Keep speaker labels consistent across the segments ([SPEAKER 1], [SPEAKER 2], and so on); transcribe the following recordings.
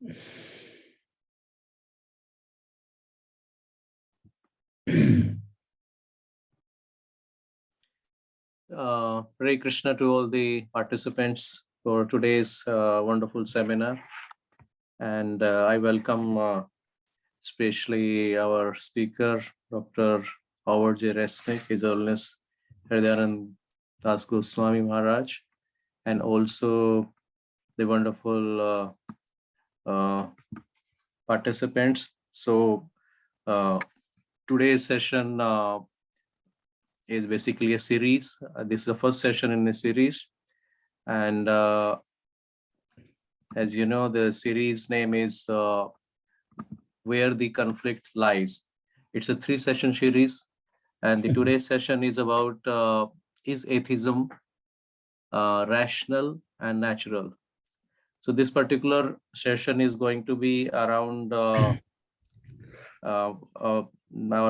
[SPEAKER 1] Hare Krishna to all the participants for today's wonderful seminar. And I welcome especially our speaker, Dr. Howard Jereznik, His Holiness H.D. Goswami Maharaj, and also the wonderful participants. So today's session is basically a series. This is the first session in the series. And as you know, the series name is Where the Conflict Lies. It's a 3-session series. And the today's session is about is atheism rational and natural? So this particular session is going to be around, our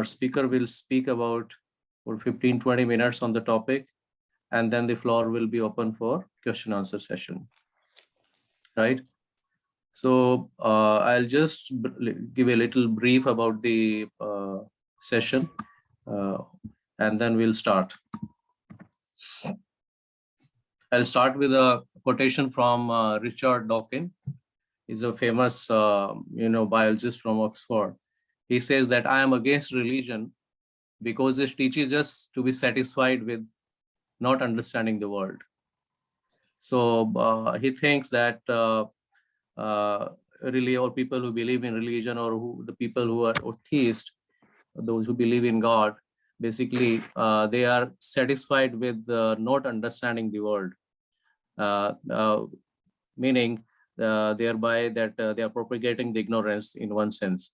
[SPEAKER 1] speaker will speak about for 15-20 minutes on the topic, and then the floor will be open for question answer session, right? So I'll just give a little brief about the session, and then we'll start. I'll start with a quotation from Richard Dawkins. He's a famous, biologist from Oxford. He says that I am against religion because it teaches us to be satisfied with not understanding the world. So he thinks that really all people who believe in religion, or the people who are atheist, those who believe in God, basically they are satisfied with not understanding the world, meaning thereby that they are propagating the ignorance in one sense.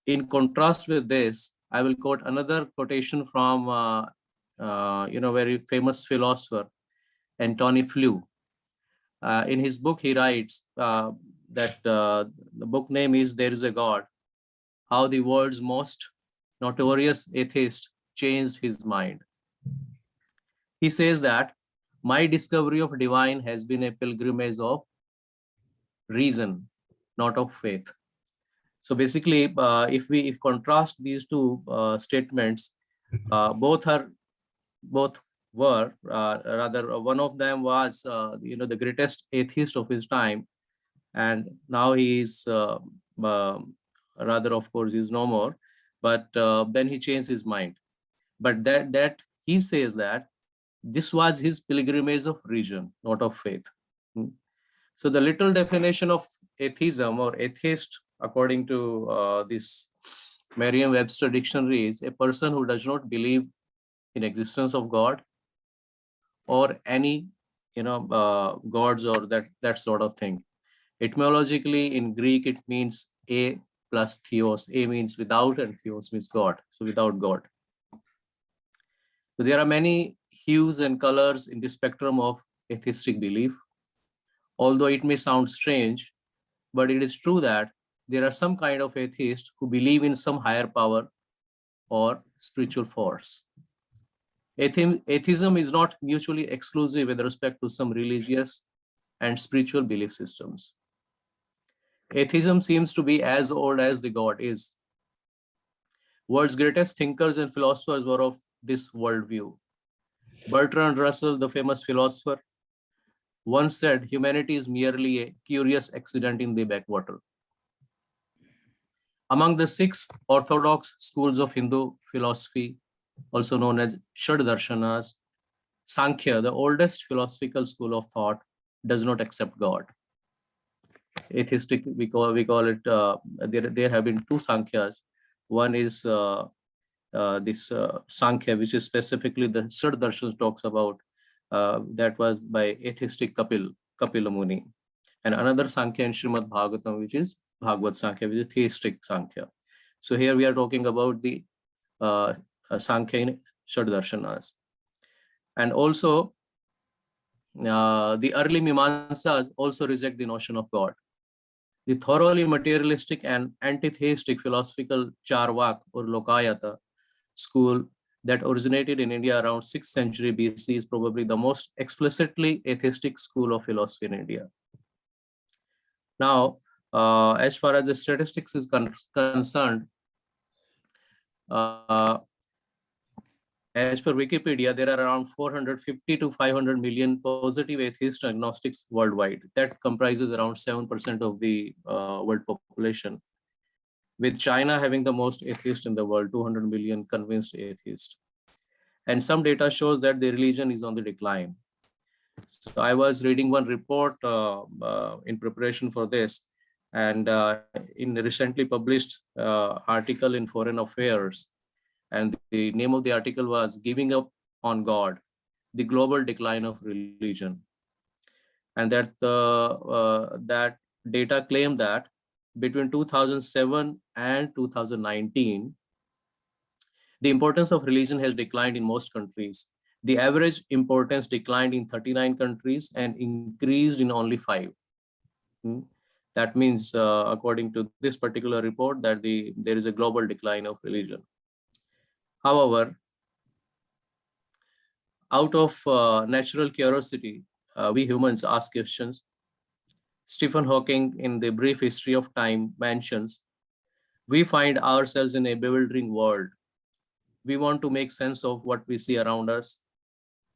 [SPEAKER 1] In contrast with this, I will quote another quotation from very famous philosopher Antony Flew. In his book, he writes that the book name is There is a God, How the World's Most Notorious Atheist Changed His Mind. He says that my discovery of divine has been a pilgrimage of reason, not of faith. So basically, if we contrast these two statements, both were rather, one of them was the greatest atheist of his time, and now he is rather, of course, he is no more, but then he changed his mind. But that he says that this was his pilgrimage of reason, not of faith. So the literal definition of atheism or atheist, according to this Merriam-Webster dictionary, is a person who does not believe in existence of God or any gods or that sort of thing. Etymologically, in Greek, it means a plus theos. A means without and theos means God. So without God. So there are many hues and colors in the spectrum of atheistic belief. Although it may sound strange, but it is true that there are some kind of atheists who believe in some higher power or spiritual force. Atheism is not mutually exclusive with respect to some religious and spiritual belief systems. Atheism seems to be as old as the God is. World's greatest thinkers and philosophers were of this worldview. Bertrand Russell, the famous philosopher, once said humanity is merely a curious accident in the backwater. Among the 6 orthodox schools of Hindu philosophy, also known as Shad Darshanas, Sankhya, the oldest philosophical school of thought, does not accept God. Atheistic, we call it, there have been 2 Sankhyas. One is this Sankhya, which is specifically the Shad Darshan talks about, that was by atheistic Kapila Muni. And another Sankhya in Srimad Bhagavatam, which is Bhagavad Sankhya, which is theistic Sankhya. So here we are talking about the Sankhya in Shad Darshanas. And also, the early Mimamsas also reject the notion of God. The thoroughly materialistic and anti-theistic philosophical Charvak or Lokayata school that originated in India around 6th century BC is probably the most explicitly atheistic school of philosophy in India. Now, as far as the statistics is concerned, as per Wikipedia, there are around 450 to 500 million positive atheist agnostics worldwide. That comprises around 7% of the world population, with China having the most atheists in the world, 200 million convinced atheists. And some data shows that the religion is on the decline. So I was reading one report in preparation for this, and in a recently published article in Foreign Affairs, and the name of the article was "Giving Up on God: The Global Decline of Religion," and that data claimed that between 2007 and 2019, the importance of religion has declined in most countries. The average importance declined in 39 countries and increased in only 5. That means, according to this particular report, that there is a global decline of religion. However, out of natural curiosity, we humans ask questions. Stephen Hawking, in The Brief History of Time, mentions, we find ourselves in a bewildering world. We want to make sense of what we see around us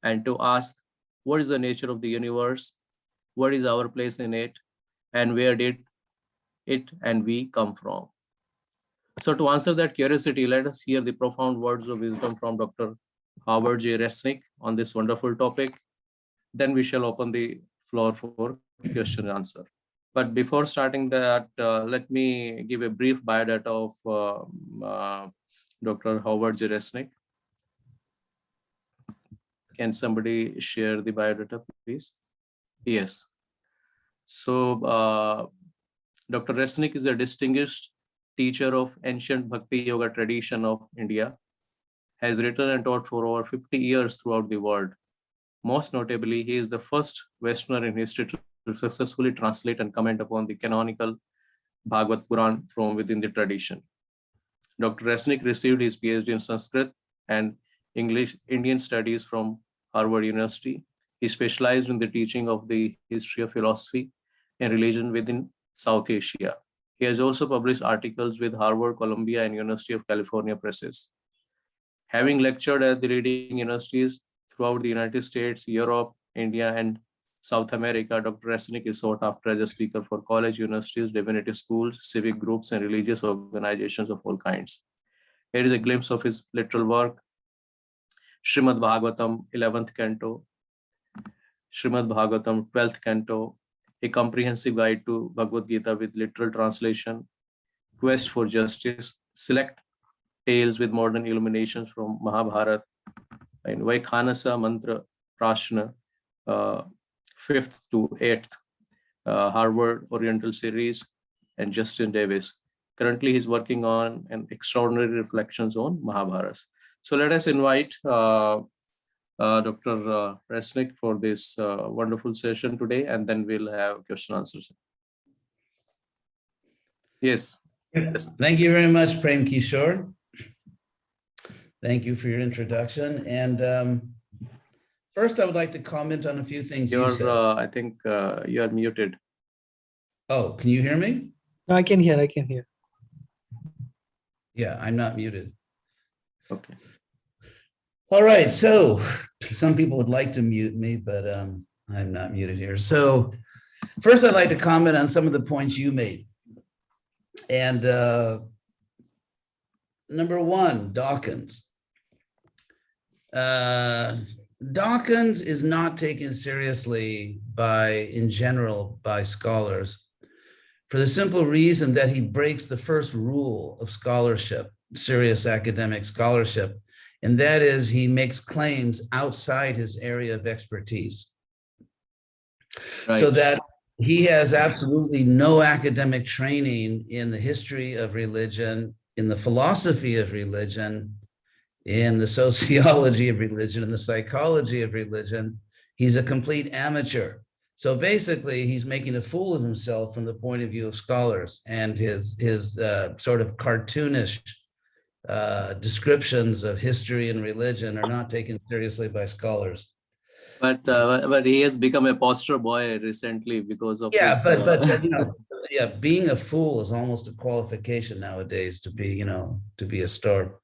[SPEAKER 1] and to ask, what is the nature of the universe? What is our place in it? And where did it and we come from? So to answer that curiosity, let us hear the profound words of wisdom from Dr. Howard J. Resnick on this wonderful topic. Then we shall open the floor for question and answer. But before starting that, let me give a brief biodata of Dr. Howard J. Resnick. Can somebody share the biodata, please? Yes. So Dr. Resnick is a distinguished teacher of ancient Bhakti Yoga tradition of India, has written and taught for over 50 years throughout the world. Most notably, he is the first Westerner in history to successfully translate and comment upon the canonical Bhagavad Puran from within the tradition. Dr. Resnick received his PhD in Sanskrit and Indian studies from Harvard University. He specialized in the teaching of the history of philosophy and religion within South Asia. He has also published articles with Harvard, Columbia, and University of California presses. Having lectured at the leading universities throughout the United States, Europe, India, and South America, Dr. Resnick is sought after as a speaker for college, universities, divinity schools, civic groups, and religious organizations of all kinds. Here is a glimpse of his literal work: Srimad Bhagavatam, 11th Canto, Srimad Bhagavatam, 12th Canto, a comprehensive guide to Bhagavad Gita with literal translation, Quest for Justice, select tales with modern illuminations from Mahabharata, and Vaikhanasa Mantra Prashna, 5th to 8th, Harvard Oriental Series, and Justin Davis. Currently, he's working on an extraordinary reflections on Mahabharata. So let us invite Dr. Resnick for this wonderful session today, and then we'll have question answers. Yes.
[SPEAKER 2] Thank you very much, Prem Kishore. Thank you for your introduction. And first, I would like to comment on a few things you said.
[SPEAKER 1] I think you are muted.
[SPEAKER 2] Oh, can you hear me?
[SPEAKER 3] No, I can hear.
[SPEAKER 2] Yeah, I'm not muted.
[SPEAKER 1] Okay.
[SPEAKER 2] All right, so some people would like to mute me, but I'm not muted here. So first, I'd like to comment on some of the points you made. And number one, Dawkins. Dawkins is not taken seriously in general by scholars for the simple reason that he breaks the first rule of scholarship, serious academic scholarship, and that is he makes claims outside his area of expertise. Right. So that he has absolutely no academic training in the history of religion, in the philosophy of religion, in the sociology of religion, in the psychology of religion. He's a complete amateur. So basically, he's making a fool of himself from the point of view of scholars, and his sort of cartoonish descriptions of history and religion are not taken seriously by scholars.
[SPEAKER 1] But he has become a poster boy recently because of
[SPEAKER 2] but you know, Yeah, being a fool is almost a qualification nowadays to be, to be a star.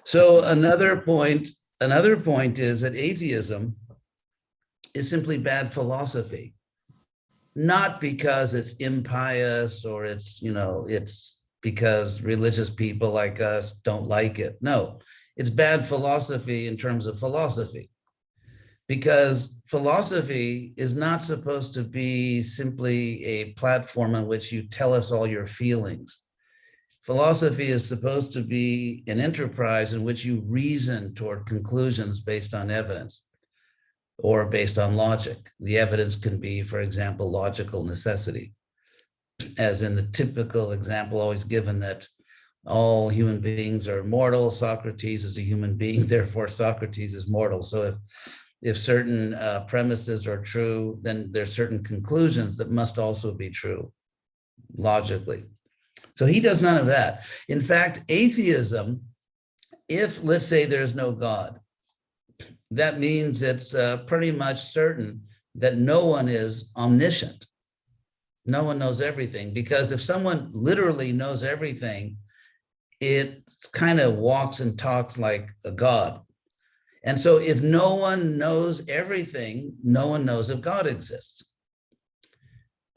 [SPEAKER 2] So another point is that atheism is simply bad philosophy, not because it's impious or it's because religious people like us don't like it. No, it's bad philosophy in terms of philosophy, because philosophy is not supposed to be simply a platform on which you tell us all your feelings. Philosophy is supposed to be an enterprise in which you reason toward conclusions based on evidence or based on logic. The evidence can be, for example, logical necessity, as in the typical example always given that all human beings are mortal. Socrates is a human being, therefore Socrates is mortal. So if certain premises are true, then there's certain conclusions that must also be true logically. So he does none of that. In fact, atheism, if let's say there's no God, that means it's pretty much certain that no one is omniscient. No one knows everything, because if someone literally knows everything, it kind of walks and talks like a God. And so if no one knows everything, no one knows if God exists.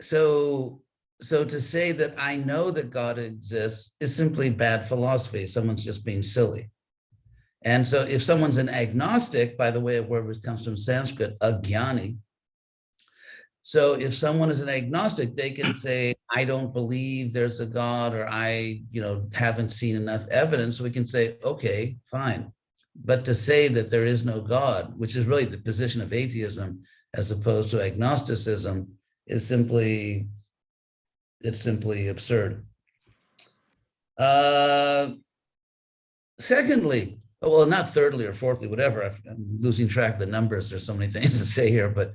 [SPEAKER 2] So to say that I know that God exists is simply bad philosophy. Someone's just being silly. And so if someone's an agnostic, by the way, a word which comes from Sanskrit, agyani. So if someone is an agnostic, they can say, I don't believe there's a God, or I, haven't seen enough evidence. We can say, okay, fine. But to say that there is no God, which is really the position of atheism as opposed to agnosticism, is simply absurd. Secondly, well, not thirdly or fourthly, whatever. I'm losing track of the numbers. There's so many things to say here, but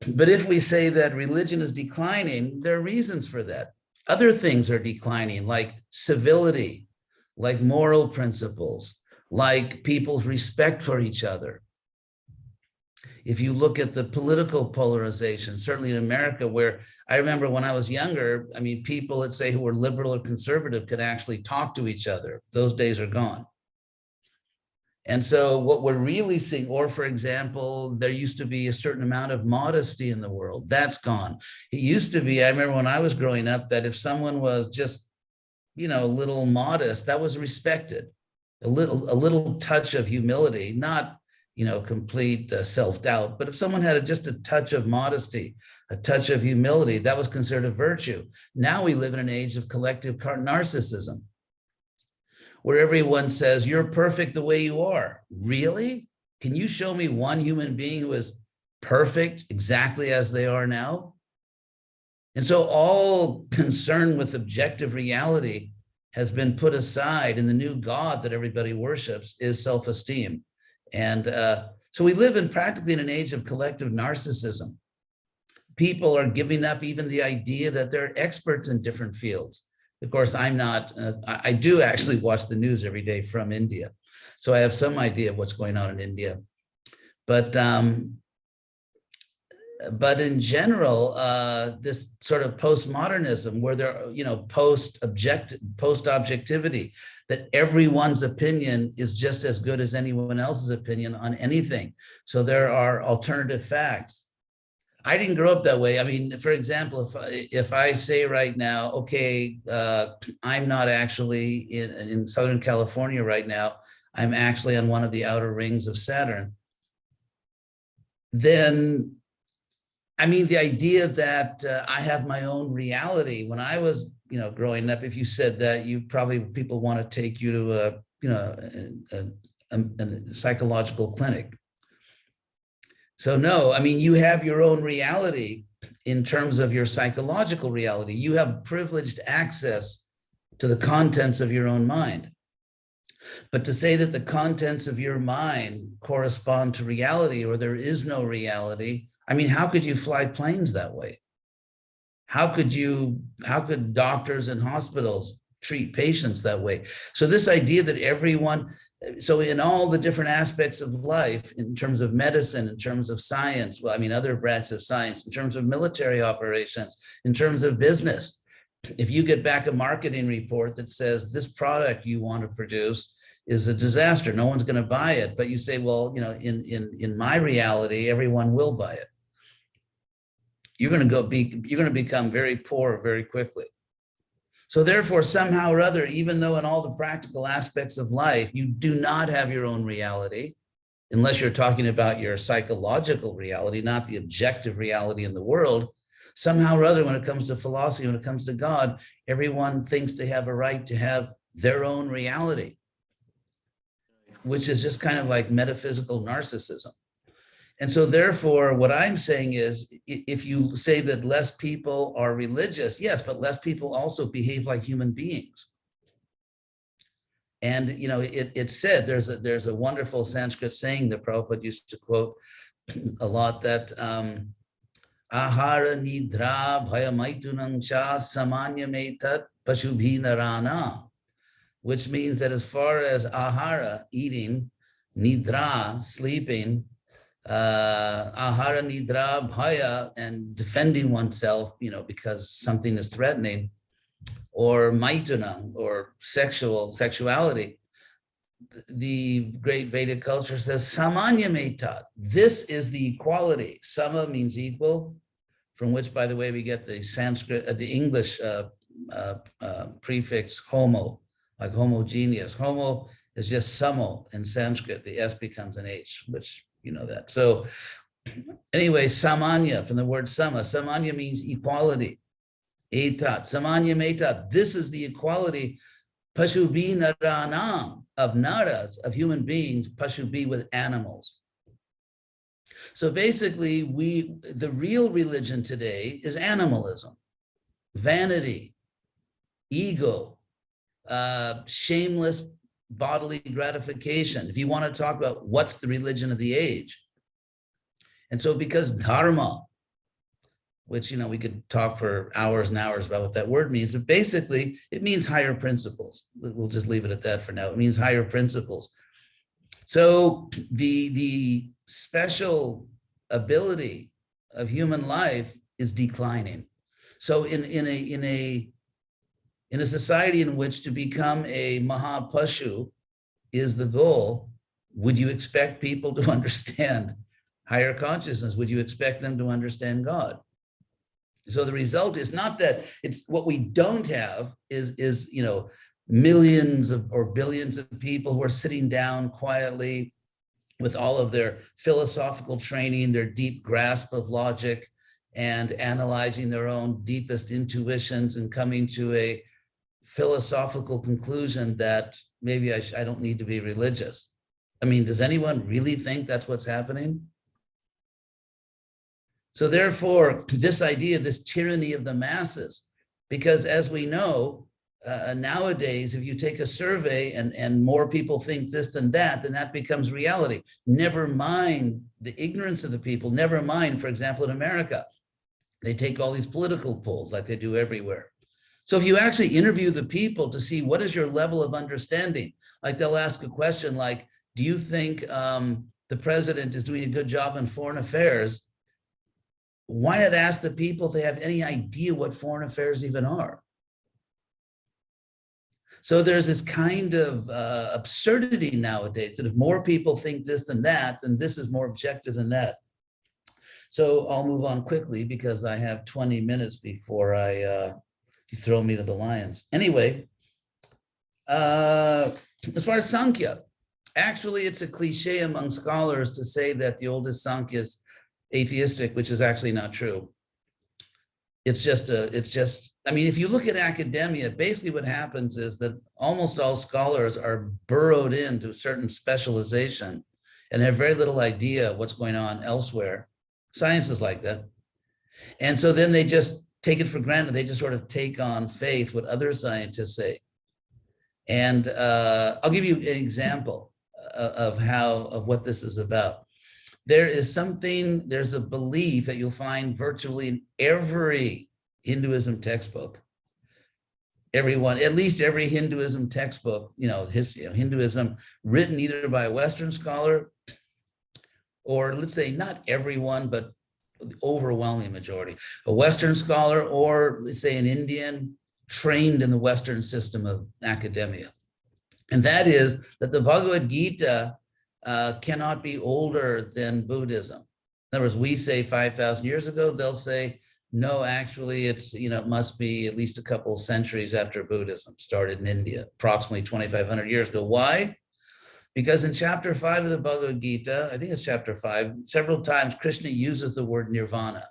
[SPEAKER 2] if we say that religion is declining, there are reasons for that. Other things are declining, like civility, like moral principles, like people's respect for each other. If you look at the political polarization, certainly in America, where I remember when I was younger, people, let's say, who were liberal or conservative could actually talk to each other. Those days are gone. And so what we're really seeing, or for example, there used to be a certain amount of modesty in the world. That's gone. It used to be, I remember when I was growing up, that if someone was just, a little modest, that was respected. A little touch of humility, not, complete self-doubt, but if someone had just a touch of modesty, a touch of humility, that was considered a virtue. Now we live in an age of collective narcissism, where everyone says, you're perfect the way you are. Really? Can you show me one human being who is perfect exactly as they are now? And so all concern with objective reality has been put aside, and the new God that everybody worships is self-esteem. And so we live practically in an age of collective narcissism. People are giving up even the idea that they're experts in different fields. Of course, I'm not, I do actually watch the news every day from India. So I have some idea of what's going on in India. But in general, this sort of postmodernism, where there, post-objectivity, that everyone's opinion is just as good as anyone else's opinion on anything. So there are alternative facts. I didn't grow up that way. For example, if I say right now, okay, I'm not actually in Southern California right now, I'm actually on one of the outer rings of Saturn, then, the idea that I have my own reality, when I was, growing up, if you said that, people want to take you to a psychological clinic. So no, you have your own reality in terms of your psychological reality. You have privileged access to the contents of your own mind. But to say that the contents of your mind correspond to reality, or there is no reality, how could you fly planes that way? How could doctors and hospitals treat patients that way? So this idea that everyone, So in all the different aspects of life, in terms of medicine, in terms of science, well, I mean, other branches of science, in terms of military operations, in terms of business, if you get back a marketing report that says this product you want to produce is a disaster, no one's going to buy it, but you say, well, you know, in my reality, everyone will buy it. You're going to become very poor very quickly. So therefore, somehow or other, even though in all the practical aspects of life, you do not have your own reality, unless you're talking about your psychological reality, not the objective reality in the world, somehow or other, when it comes to philosophy, when it comes to God, everyone thinks they have a right to have their own reality, which is just kind of like metaphysical narcissism. And so therefore, what I'm saying is, if you say that less people are religious, yes, but less people also behave like human beings. And, you know, it's said, there's a wonderful Sanskrit saying that Prabhupada used to quote a lot, that ahara nidra bhayamaitunam cha samanyametat pashubhinarana, which means that as far as ahara, eating, nidra, sleeping, ahara nidra bhaya, and defending oneself, you know, because something is threatening, or maituna, or sexuality, the great Vedic culture says samanya metat. This is the equality. Sama means equal, from which, by the way, we get the Sanskrit, the English prefix homo, like homogeneous. Homo is just samo in Sanskrit. The S becomes an H, which you know that. So anyway, samanya, from the word sama. Samanya means equality. Etat, samanya metat. This is the equality. Pashubi naranam, of naras, of human beings, pashubi with animals. So basically, the real religion today is animalism, vanity, ego, shameless bodily gratification, if you want to talk about what's the religion of the age. And so because dharma, which, you know, we could talk for hours and hours about what that word means, but basically it means higher principles. We'll just leave it at that for now. It means higher principles. So the special ability of human life is declining. So in a society in which to become a Mahapashu is the goal, would you expect people to understand higher consciousness? Would you expect them to understand God? So the result is not that it's what we don't have is you know, millions of or billions of people who are sitting down quietly with all of their philosophical training, their deep grasp of logic, and analyzing their own deepest intuitions and coming to a philosophical conclusion that maybe I don't need to be religious. I mean, does anyone really think that's what's happening? So therefore, this idea, this tyranny of the masses, because as we know, nowadays, if you take a survey and more people think this than that becomes reality. Never mind the ignorance of the people, never mind, for example, in America, they take all these political polls like they do everywhere. So if you actually interview the people to see what is your level of understanding, like they'll ask a question like, do you think the president is doing a good job in foreign affairs? Why not ask the people if they have any idea what foreign affairs even are? So there's this kind of absurdity nowadays that if more people think this than that, then this is more objective than that. So I'll move on quickly because I have 20 minutes before you throw me to the lions. Anyway, as far as Sankhya, actually it's a cliche among scholars to say that the oldest Sankhya is atheistic, which is actually not true. It's just, I mean, if you look at academia, basically what happens is that almost all scholars are burrowed into a certain specialization and have very little idea what's going on elsewhere. Science is like that. And so then they just take it for granted. They just sort of take on faith what other scientists say. And I'll give you an example of what this is about. There's a belief that you'll find virtually in every Hinduism textbook everyone, at least every Hinduism textbook, Hinduism written either by a Western scholar, or let's say not everyone, but the overwhelming majority, a Western scholar, or let's say an Indian trained in the Western system of academia. And that is that the Bhagavad Gita cannot be older than Buddhism. In other words, we say 5,000 years ago, they'll say, no, actually, it must be at least a couple centuries after Buddhism started in India, approximately 2,500 years ago. Why? Because in chapter 5 of the Bhagavad Gita, I think it's chapter 5, several times Krishna uses the word nirvana.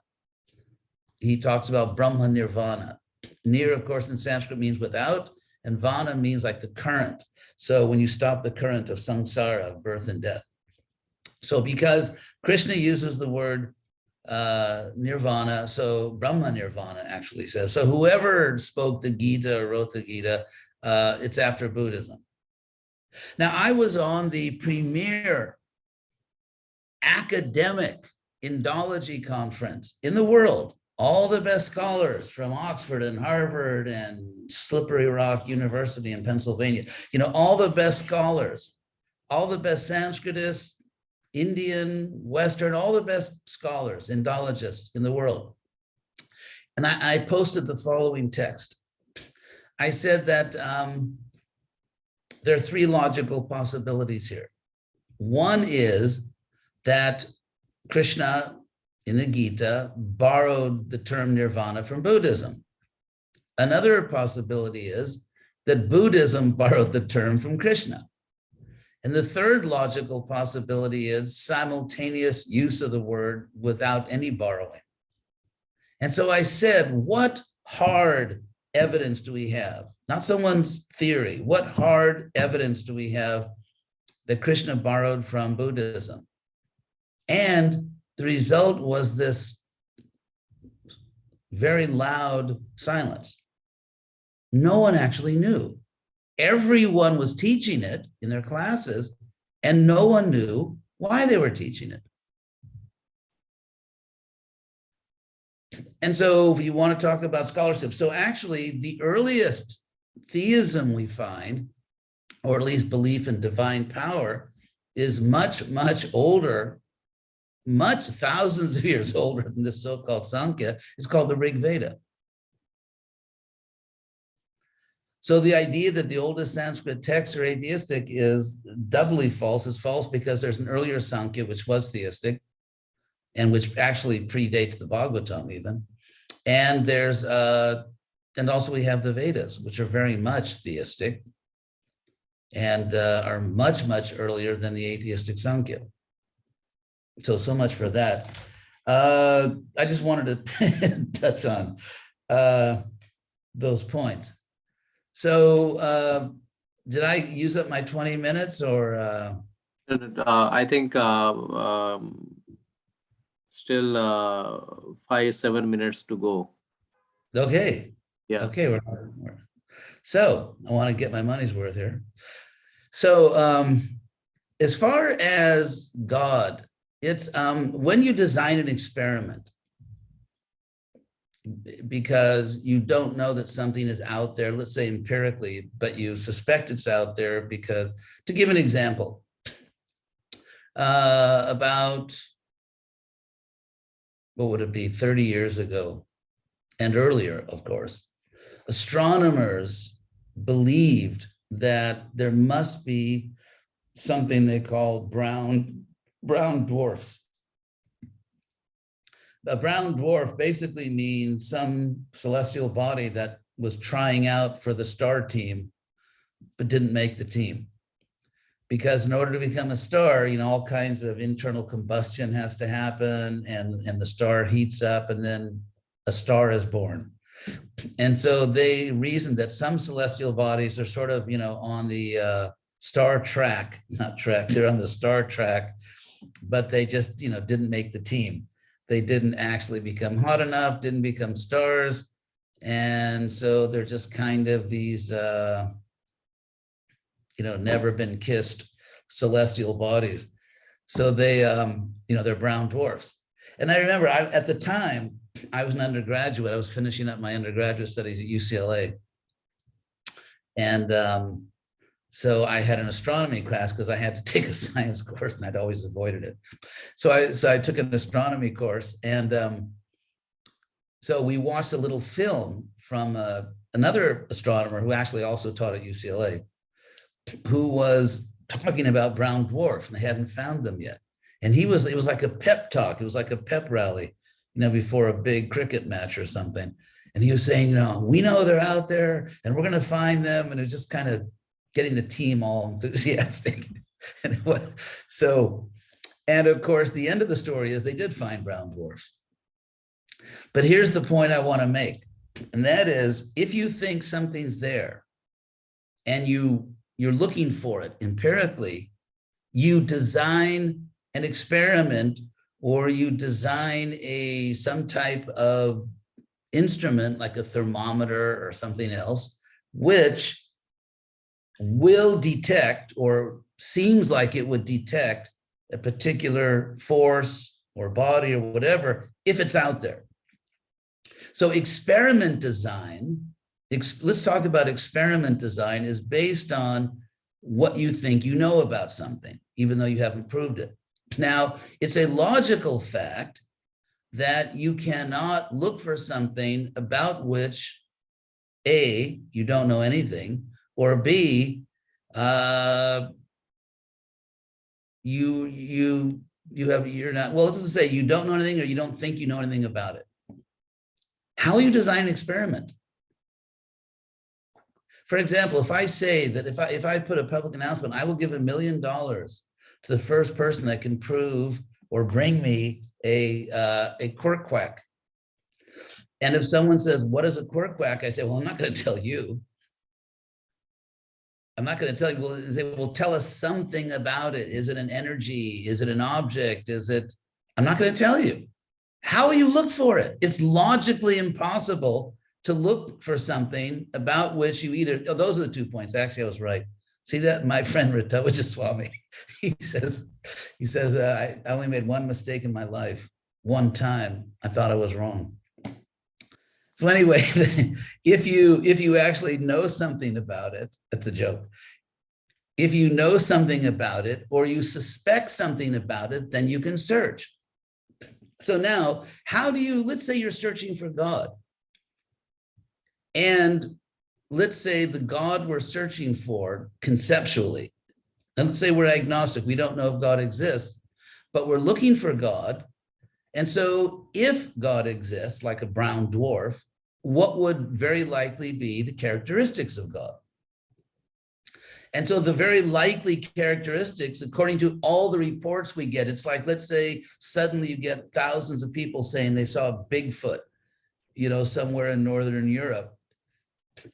[SPEAKER 2] He talks about Brahma nirvana. Nir, of course, in Sanskrit means without, and vana means like the current. So when you stop the current of samsara, of birth and death. So because Krishna uses the word nirvana, so Brahma nirvana actually says, so whoever spoke the Gita or wrote the Gita, it's after Buddhism. Now, I was on the premier academic Indology conference in the world. All the best scholars from Oxford and Harvard and Slippery Rock University in Pennsylvania, all the best scholars, all the best Sanskritists, Indian, Western, all the best scholars, Indologists in the world. And I posted the following text. I said that there are three logical possibilities here. One is that Krishna in the Gita borrowed the term nirvana from Buddhism. Another possibility is that Buddhism borrowed the term from Krishna. And the third logical possibility is simultaneous use of the word without any borrowing. And so I said, what hard evidence do we have? Not someone's theory. What hard evidence do we have that Krishna borrowed from Buddhism? And the result was this very loud silence. No one actually knew. Everyone was teaching it in their classes, and no one knew why they were teaching it. And so if you want to talk about scholarship, so actually the earliest theism we find, or at least belief in divine power, is much, much older, thousands of years older than this so-called Sankhya. It's called the Rig Veda. So the idea that the oldest Sanskrit texts are atheistic is doubly false. It's false because there's an earlier Sankhya, which was theistic, and which actually predates the Bhagavatam even. And there's, and also we have the Vedas, which are very much theistic and are much, much earlier than the atheistic Sankhya. So much for that. I just wanted to touch on those points. So did I use up my 20 minutes or?
[SPEAKER 1] I think still 5-7 minutes to go.
[SPEAKER 2] Okay.
[SPEAKER 1] Yeah.
[SPEAKER 2] Okay. So I want to get my money's worth here. So as far as God, it's when you design an experiment, because you don't know that something is out there, let's say empirically, but you suspect it's out there because, to give an example, about, what would it be, 30 years ago and earlier, of course, astronomers believed that there must be something they call brown dwarfs. A brown dwarf basically means some celestial body that was trying out for the star team, but didn't make the team. Because in order to become a star, all kinds of internal combustion has to happen, and the star heats up, and then a star is born. And so they reasoned that some celestial bodies are sort of, on the star track, not track, they're on the star track, but they just, didn't make the team. They didn't actually become hot enough, didn't become stars. And so they're just kind of these, never been kissed celestial bodies. So they, they're brown dwarfs. And I remember at the time, I was an undergraduate. I was finishing up my undergraduate studies at UCLA. And so I had an astronomy class because I had to take a science course and I'd always avoided it. So I took an astronomy course, and so we watched a little film from another astronomer who actually also taught at UCLA, who was talking about brown dwarfs, and they hadn't found them yet. And it was like a pep talk. It was like a pep rally, before a big cricket match or something. And he was saying, we know they're out there and we're going to find them. And it was just kind of getting the team all enthusiastic. And of course, the end of the story is they did find brown dwarfs. But here's the point I want to make. And that is, if you think something's there and you're looking for it empirically, you design an experiment or you design some type of instrument like a thermometer or something else, which will detect, or seems like it would detect, a particular force or body or whatever if it's out there. So experiment design, let's talk about experiment design, is based on what you think you know about something, even though you haven't proved it. Now, it's a logical fact that you cannot look for something about which A, you don't know anything, or B, you're not, well, let's just say you don't know anything or you don't think you know anything about it. How will you design an experiment? For example, if I say that if I put a public announcement, I will give $1 million to the first person that can prove or bring me a quirk quack. And if someone says, what is a quirk quack? I say, well, I'm not going to tell you. I'm not going to tell you. Well, they will tell us something about it. Is it an energy? Is it an object? I'm not going to tell you. How will you look for it? It's logically impossible to look for something about which you those are the 2 points. Actually, I was right. See that? My friend H.D.Goswami, he says, I only made one mistake in my life. One time, I thought I was wrong. So anyway, if you actually know something about it, that's a joke. If you know something about it or you suspect something about it, then you can search. So now, let's say you're searching for God. And let's say the God we're searching for conceptually, and let's say we're agnostic, we don't know if God exists, but we're looking for God. And so if God exists, like a brown dwarf, what would very likely be the characteristics of God? And so the very likely characteristics, according to all the reports we get, it's like, let's say suddenly you get thousands of people saying they saw Bigfoot, somewhere in Northern Europe.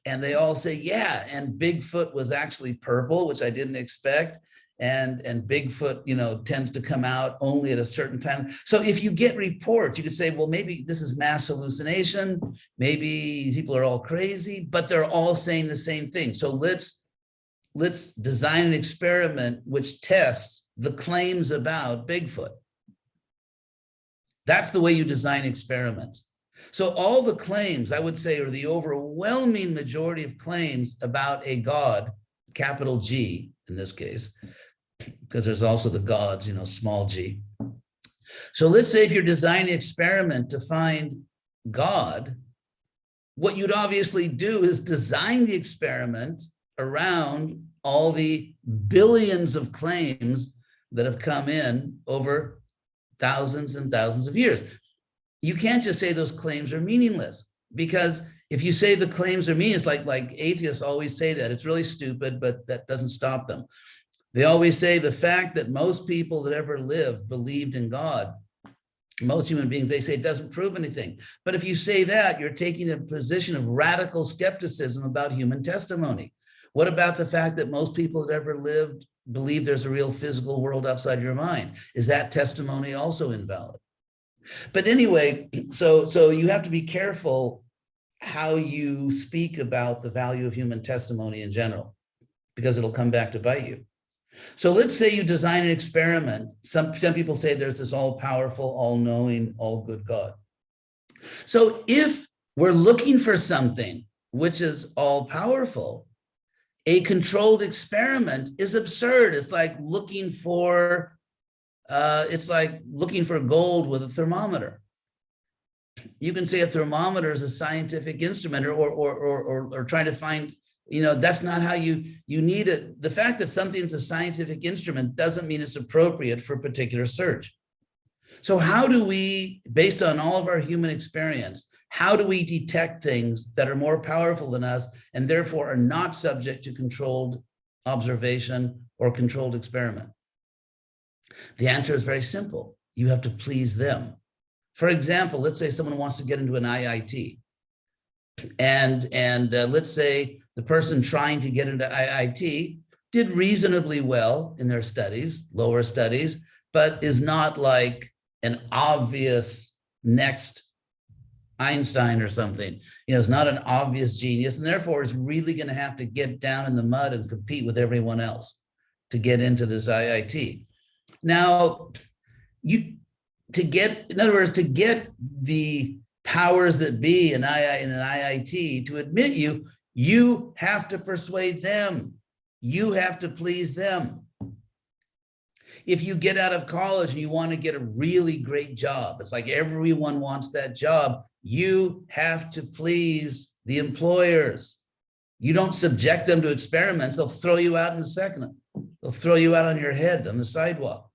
[SPEAKER 2] And they all say, yeah, and Bigfoot was actually purple, which I didn't expect. And Bigfoot, tends to come out only at a certain time. So if you get reports, you could say, well, maybe this is mass hallucination. Maybe people are all crazy, but they're all saying the same thing. So let's design an experiment which tests the claims about Bigfoot. That's the way you design experiments. So all the claims, I would say, are the overwhelming majority of claims about a God, capital G in this case, because there's also the gods, small g. So let's say if you're designing an experiment to find God, what you'd obviously do is design the experiment around all the billions of claims that have come in over thousands and thousands of years. You can't just say those claims are meaningless, because if you say the claims are meaningless, like atheists always say that, it's really stupid, but that doesn't stop them. They always say the fact that most people that ever lived believed in God, most human beings, they say it doesn't prove anything. But if you say that, you're taking a position of radical skepticism about human testimony. What about the fact that most people that ever lived believe there's a real physical world outside your mind? Is that testimony also invalid? But anyway, so you have to be careful how you speak about the value of human testimony in general, because it'll come back to bite you. So let's say you design an experiment. Some people say there's this all-powerful, all-knowing, all-good God. So if we're looking for something which is all-powerful, A controlled experiment is absurd. It's like looking for gold with a thermometer. You can say a thermometer is a scientific instrument, or trying to find, that's not how you need it. The fact that something's a scientific instrument doesn't mean it's appropriate for a particular search. So how do we, based on all of our human experience, how do we detect things that are more powerful than us and therefore are not subject to controlled observation or controlled experiment? The answer is very simple. You have to please them. For example, let's say someone wants to get into an IIT, and let's say the person trying to get into IIT did reasonably well in their studies, lower studies, but is not like an obvious next Einstein or something. Is not an obvious genius, and therefore is really going to have to get down in the mud and compete with everyone else to get into this IIT. Now, to get the powers that be in an IIT to admit you, you have to persuade them. You have to please them. If you get out of college and you want to get a really great job, it's like everyone wants that job. You have to please the employers. You don't subject them to experiments. They'll throw you out in a second. They'll throw you out on your head on the sidewalk.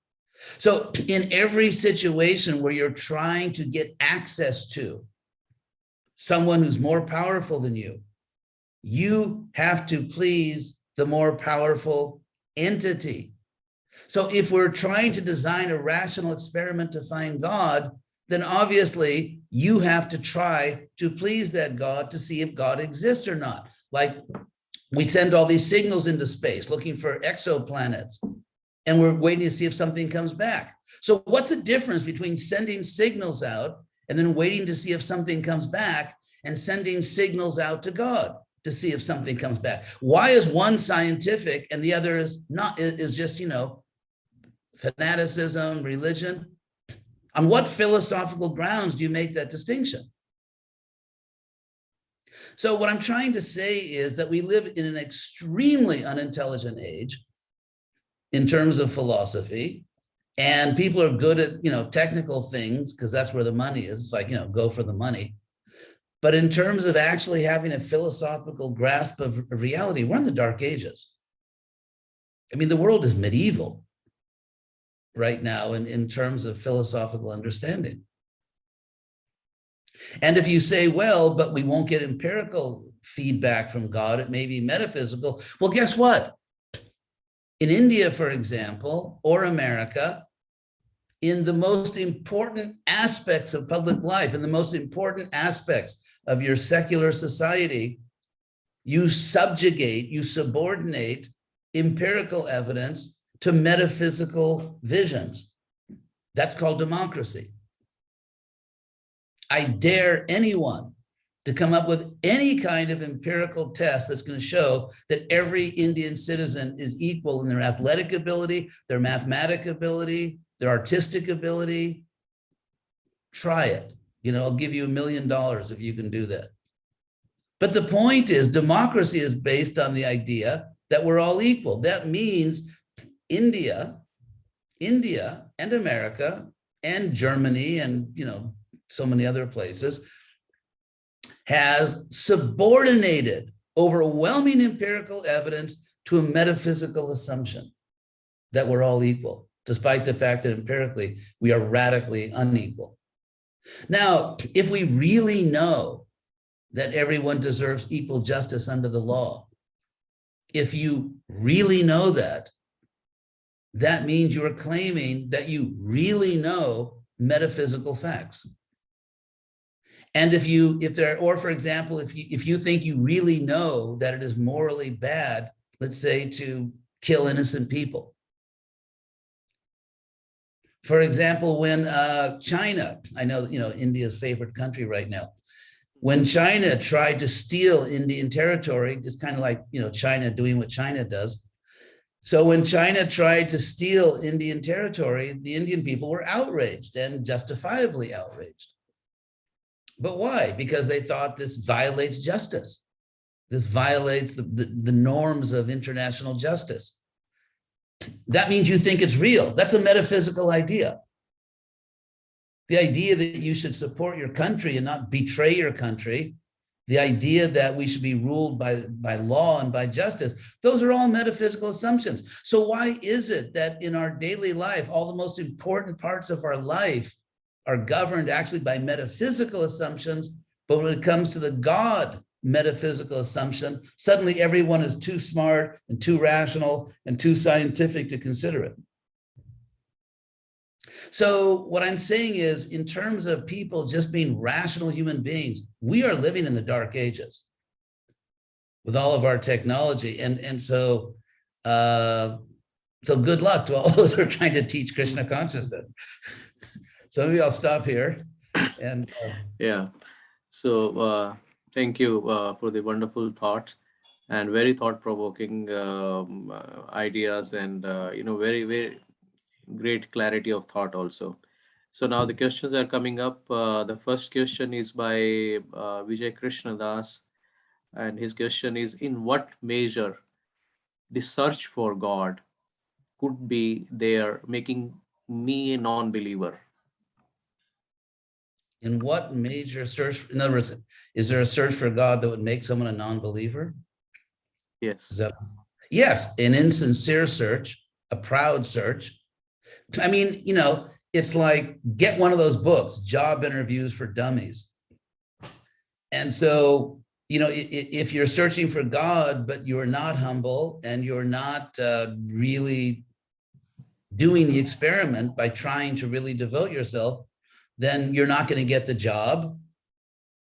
[SPEAKER 2] So in every situation where you're trying to get access to someone who's more powerful than you, you have to please the more powerful entity. So if we're trying to design a rational experiment to find God, then obviously you have to try to please that God to see if God exists or not. Like we send all these signals into space looking for exoplanets, and we're waiting to see if something comes back. So what's the difference between sending signals out and then waiting to see if something comes back and sending signals out to God to see if something comes back? Why is one scientific and the other is not, is just, fanaticism, religion? On what philosophical grounds do you make that distinction? So what I'm trying to say is that we live in an extremely unintelligent age in terms of philosophy, and people are good at, technical things because that's where the money is. It's like, go for the money. But in terms of actually having a philosophical grasp of reality, we're in the dark ages. I mean, the world is medieval right now in terms of philosophical understanding. And if you say, well, but we won't get empirical feedback from God, it may be metaphysical. Well, guess what? In India, for example, or America, in the most important aspects of public life, in the most important aspects of your secular society, you subordinate empirical evidence to metaphysical visions. That's called democracy. I dare anyone to come up with any kind of empirical test that's going to show that every Indian citizen is equal in their athletic ability, their mathematic ability, their artistic ability. Try it. I'll give you $1 million if you can do that. But the point is, democracy is based on the idea that we're all equal. That means India and America and Germany and, so many other places has subordinated overwhelming empirical evidence to a metaphysical assumption that we're all equal, despite the fact that empirically we are radically unequal. Now, if we really know that everyone deserves equal justice under the law, if you really know that, that means you are claiming that you really know metaphysical facts. And for example, if you think you really know that it is morally bad, let's say, to kill innocent people. For example, when China, I know, India's favorite country right now, when China tried to steal Indian territory, just kind of like, China doing what China does. So when China tried to steal Indian territory, the Indian people were outraged, and justifiably outraged. But why? Because they thought this violates justice. This violates the norms of international justice. That means you think it's real. That's a metaphysical idea. The idea that you should support your country and not betray your country, the idea that we should be ruled by law and by justice, those are all metaphysical assumptions. So why is it that in our daily life, all the most important parts of our life are governed actually by metaphysical assumptions, but when it comes to the God metaphysical assumption, suddenly everyone is too smart and too rational and too scientific to consider it? So what I'm saying is, in terms of people just being rational human beings, we are living in the dark ages with all of our technology. And so good luck to all those who are trying to teach Krishna consciousness. So maybe I'll stop here. And
[SPEAKER 1] Yeah. So thank you for the wonderful thoughts and very thought-provoking ideas, and very, very great clarity of thought also. So now the questions are coming up. The first question is by Vijay Krishna Das, and his question is: in what measure the search for God could be there making me a non-believer?
[SPEAKER 2] in what major search, in other words, is there a search for God that would make someone a non-believer?
[SPEAKER 1] Yes.
[SPEAKER 2] Is that, yes, an insincere search, a proud search. I mean, it's like, get one of those books, Job Interviews for Dummies. And so, if you're searching for God, but you're not humble and you're not really doing the experiment by trying to really devote yourself, then you're not going to get the job.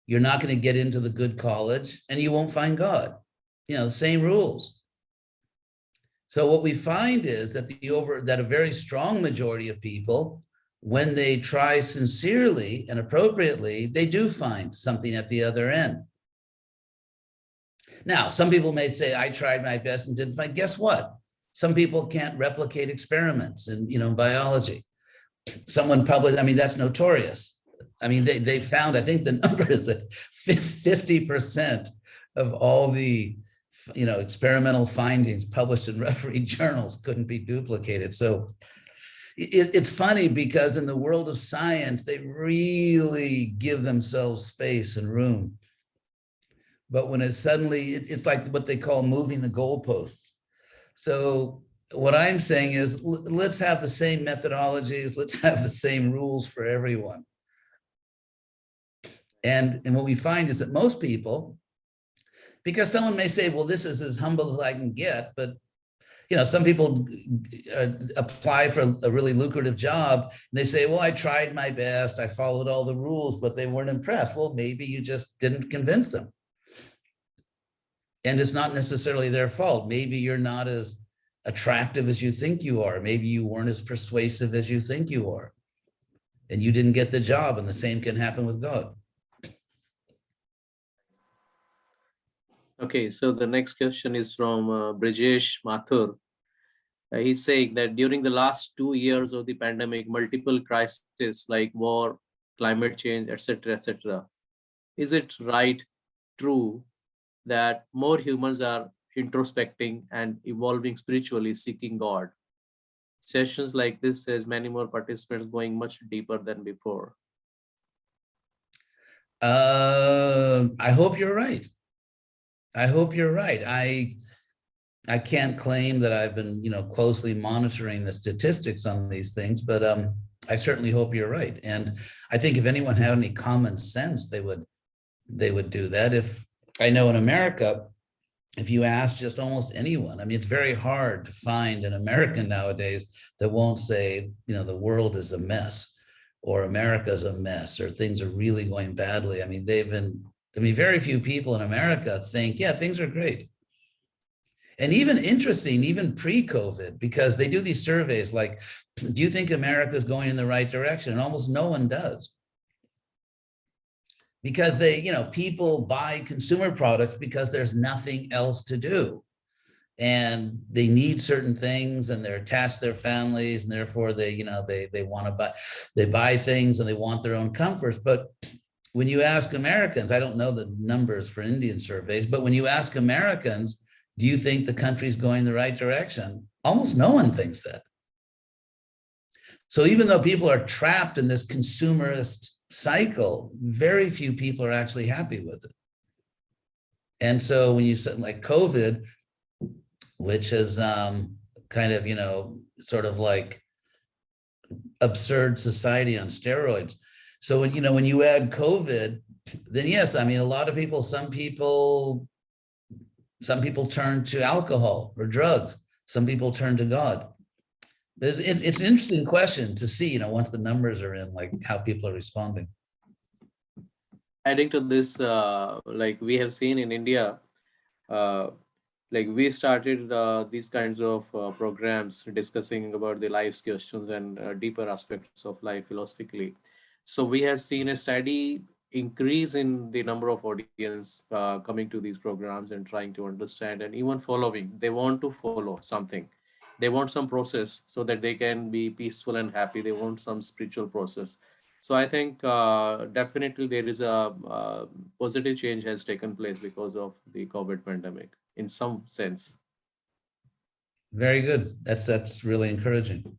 [SPEAKER 2] You're not going to get into the good college, and you won't find God. Same rules. So what we find is that that a very strong majority of people, when they try sincerely and appropriately, they do find something at the other end. Now, some people may say, I tried my best and didn't find. Guess what? Some people can't replicate experiments in biology. Someone published, that's notorious. They found, I think the number is that 50% of all the experimental findings published in refereed journals couldn't be duplicated. So it's funny, because in the world of science, they really give themselves space and room. But when it's like what they call moving the goalposts. So what I'm saying is, let's have the same methodologies, let's have the same rules for everyone. And what we find is that most people, because someone may say, well, this is as humble as I can get, but some people apply for a really lucrative job and they say, well, I tried my best, I followed all the rules, but they weren't impressed. Well, maybe you just didn't convince them. And it's not necessarily their fault. Maybe you're not as attractive as you think you are. Maybe you weren't as persuasive as you think you are. And you didn't get the job, and the same can happen with God.
[SPEAKER 1] Okay, so the next question is from Brijesh Mathur. He's saying that during the last 2 years of the pandemic, multiple crises like war, climate change, etc., is it true that more humans are introspecting and evolving spiritually, seeking God? Sessions like this has many more participants going much deeper than before.
[SPEAKER 2] I hope you're right. I can't claim that I've been, closely monitoring the statistics on these things, but I certainly hope you're right. And I think if anyone had any common sense, they would do that. If I know in America, if you ask just almost anyone, it's very hard to find an American nowadays that won't say, the world is a mess, or America's a mess, or things are really going badly. Very few people in America think, yeah, things are great. And even interesting, even pre-COVID, because they do these surveys like, do you think America is going in the right direction? And almost no one does. Because people buy consumer products because there's nothing else to do. And they need certain things, and they're attached to their families, and therefore they want to buy things, and they want their own comforts. But when you ask Americans, I don't know the numbers for Indian surveys, but when you ask Americans, do you think the country's going the right direction? Almost no one thinks that. So even though people are trapped in this consumerist cycle, very few people are actually happy with it. And so when you said like COVID, which is kind of, sort of like absurd society on steroids. So when you add COVID, then yes, I mean, a lot of people, some people turn to alcohol or drugs. Some people turn to God. It's an interesting question to see, once the numbers are in, like how people are responding.
[SPEAKER 1] Adding to this, like we have seen in India, like we started these kinds of programs discussing about the life's questions and deeper aspects of life philosophically. So we have seen a steady increase in the number of audience coming to these programs and trying to understand and even following. They want to follow something. They want some process so that they can be peaceful and happy. They want some spiritual process. So I think definitely there is a positive change has taken place because of the COVID pandemic in some sense.
[SPEAKER 2] Very good. That's really encouraging.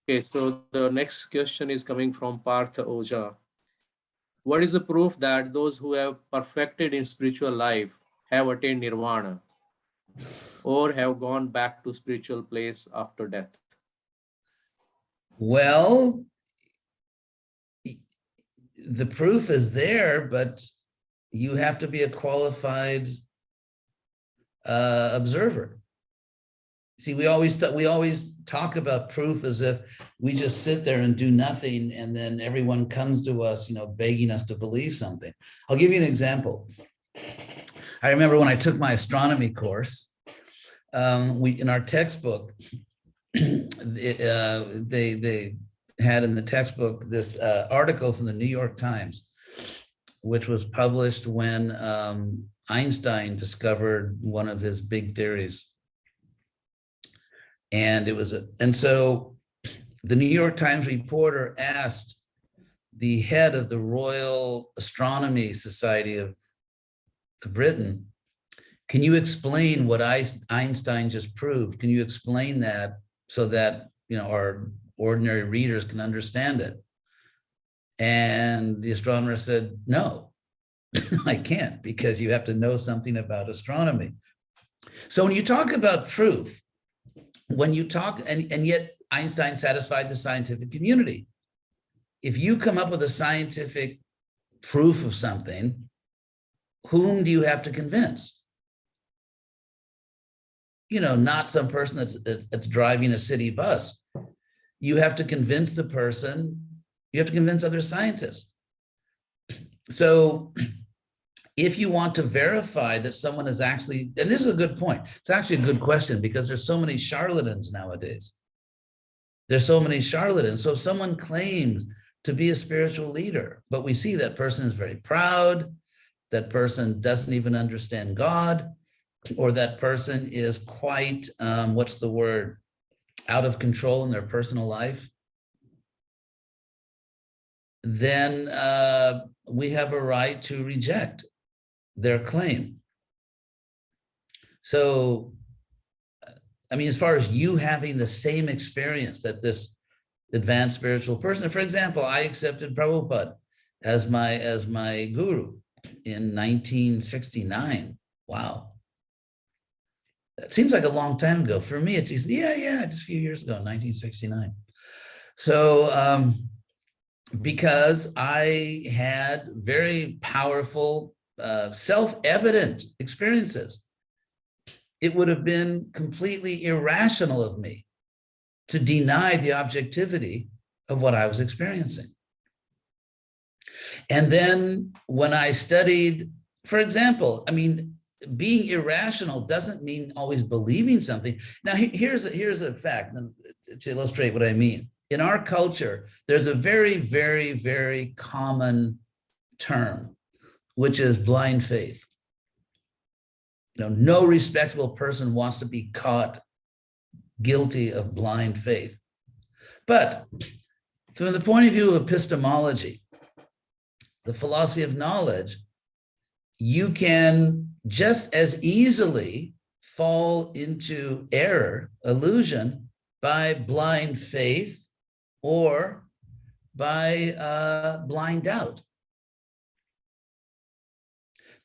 [SPEAKER 1] Okay, so the next question is coming from Partha Oja. What is the proof that those who have perfected in spiritual life have attained nirvana or have gone back to spiritual place after death?
[SPEAKER 2] Well, the proof is there, but you have to be a qualified observer. See, we always talk about proof as if we just sit there and do nothing, and then everyone comes to us, begging us to believe something. I'll give you an example. I remember when I took my astronomy course, we in our textbook, they had in the textbook this article from the New York Times, which was published when Einstein discovered one of his big theories. And so the New York Times reporter asked the head of the Royal Astronomy Society of Britain, can you explain what Einstein just proved? Can you explain that so that our ordinary readers can understand it? And the astronomer said, no, I can't, because you have to know something about astronomy. So when you talk about proof, and yet Einstein satisfied the scientific community. If you come up with a scientific proof of something, whom do you have to convince? Not some person that's driving a city bus. You have to convince the person, you have to convince other scientists. So if you want to verify that someone is actually, and this is a good point, it's actually a good question, because there's so many charlatans nowadays. There's so many charlatans. So if someone claims to be a spiritual leader, but we see that person is very proud, that person doesn't even understand God, or that person is quite, out of control in their personal life, then we have a right to reject their claim. So, I mean, as far as you having the same experience that this advanced spiritual person, for example, I accepted Prabhupada as my guru in 1969. Wow. That seems like a long time ago. For me, it's just a few years ago, 1969. So, because I had very powerful, self-evident experiences, it would have been completely irrational of me to deny the objectivity of what I was experiencing. And then when I studied, for example, I mean, being irrational doesn't mean always believing something. Now, here's a fact to illustrate what I mean. In our culture, there's a very, very, very common term, which is blind faith. No respectable person wants to be caught guilty of blind faith. But from the point of view of epistemology, the philosophy of knowledge, you can just as easily fall into error, illusion, by blind faith or by blind doubt.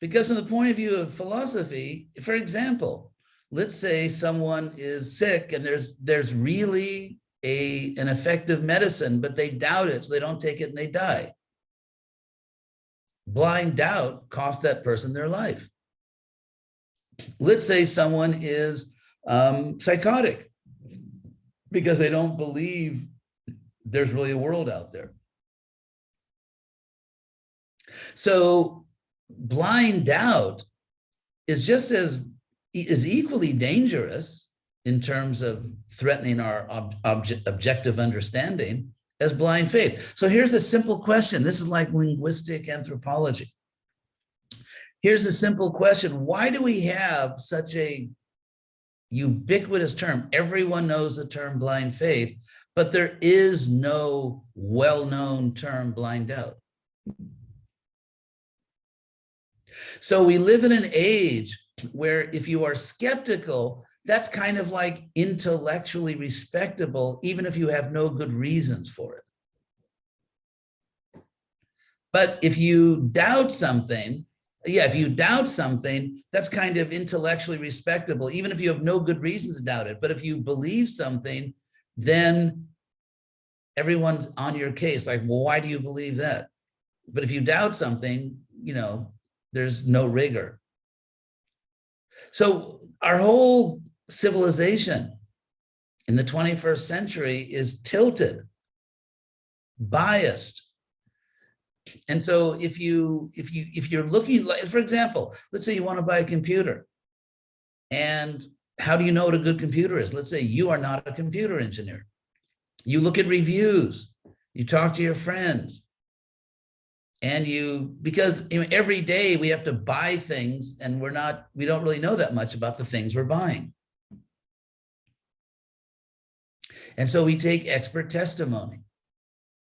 [SPEAKER 2] Because from the point of view of philosophy, for example, let's say someone is sick and there's really an effective medicine, but they doubt it, so they don't take it and they die. Blind doubt cost that person their life. Let's say someone is psychotic because they don't believe there's really a world out there. So blind doubt is just is equally dangerous in terms of threatening our objective understanding as blind faith. So here's a simple question. This is like linguistic anthropology. Here's a simple question. Why do we have such a ubiquitous term? Everyone knows the term blind faith, but there is no well-known term blind doubt. So we live in an age where if you are skeptical, that's kind of like intellectually respectable, even if you have no good reasons for it. But if you doubt something, if you doubt something, that's kind of intellectually respectable, even if you have no good reasons to doubt it. But if you believe something, then everyone's on your case, like, well, why do you believe that? But if you doubt something, there's no rigor. So our whole civilization in the 21st century is tilted, biased. And so if you're looking, like, for example, let's say you want to buy a computer, and how do you know what a good computer is? Let's say you are not a computer engineer. You look at reviews, you talk to your friends, and because every day we have to buy things and we don't really know that much about the things we're buying. And so we take expert testimony.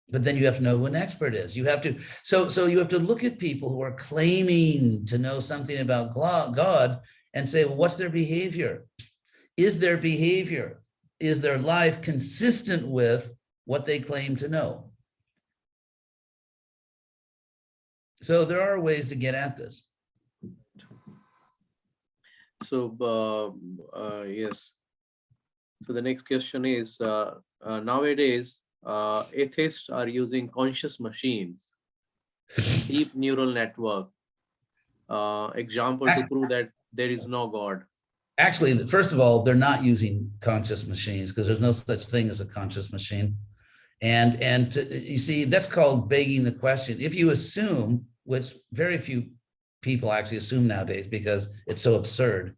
[SPEAKER 2] But then you have to know who an expert is. You have to, so you have to look at people who are claiming to know something about God and say, well, what's their behavior? Is their life consistent with what they claim to know? So there are ways to get at this.
[SPEAKER 1] So, yes. So the next question is, nowadays, atheists are using conscious machines, deep neural network, example to prove that there is no God.
[SPEAKER 2] Actually, first of all, they're not using conscious machines because there's no such thing as a conscious machine. And you see, that's called begging the question. If you assume, which very few people actually assume nowadays because it's so absurd,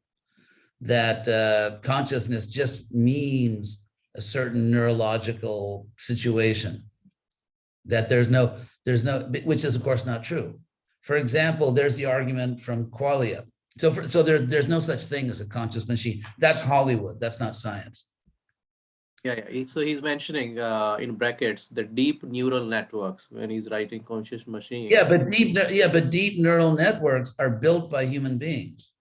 [SPEAKER 2] that consciousness just means a certain neurological situation, that there's no, which is of course not true. For example, there's the argument from qualia. So there's no such thing as a conscious machine. That's Hollywood. That's not science.
[SPEAKER 1] Yeah. So he's mentioning in brackets the deep neural networks when he's writing conscious machine.
[SPEAKER 2] But deep neural networks are built by human beings,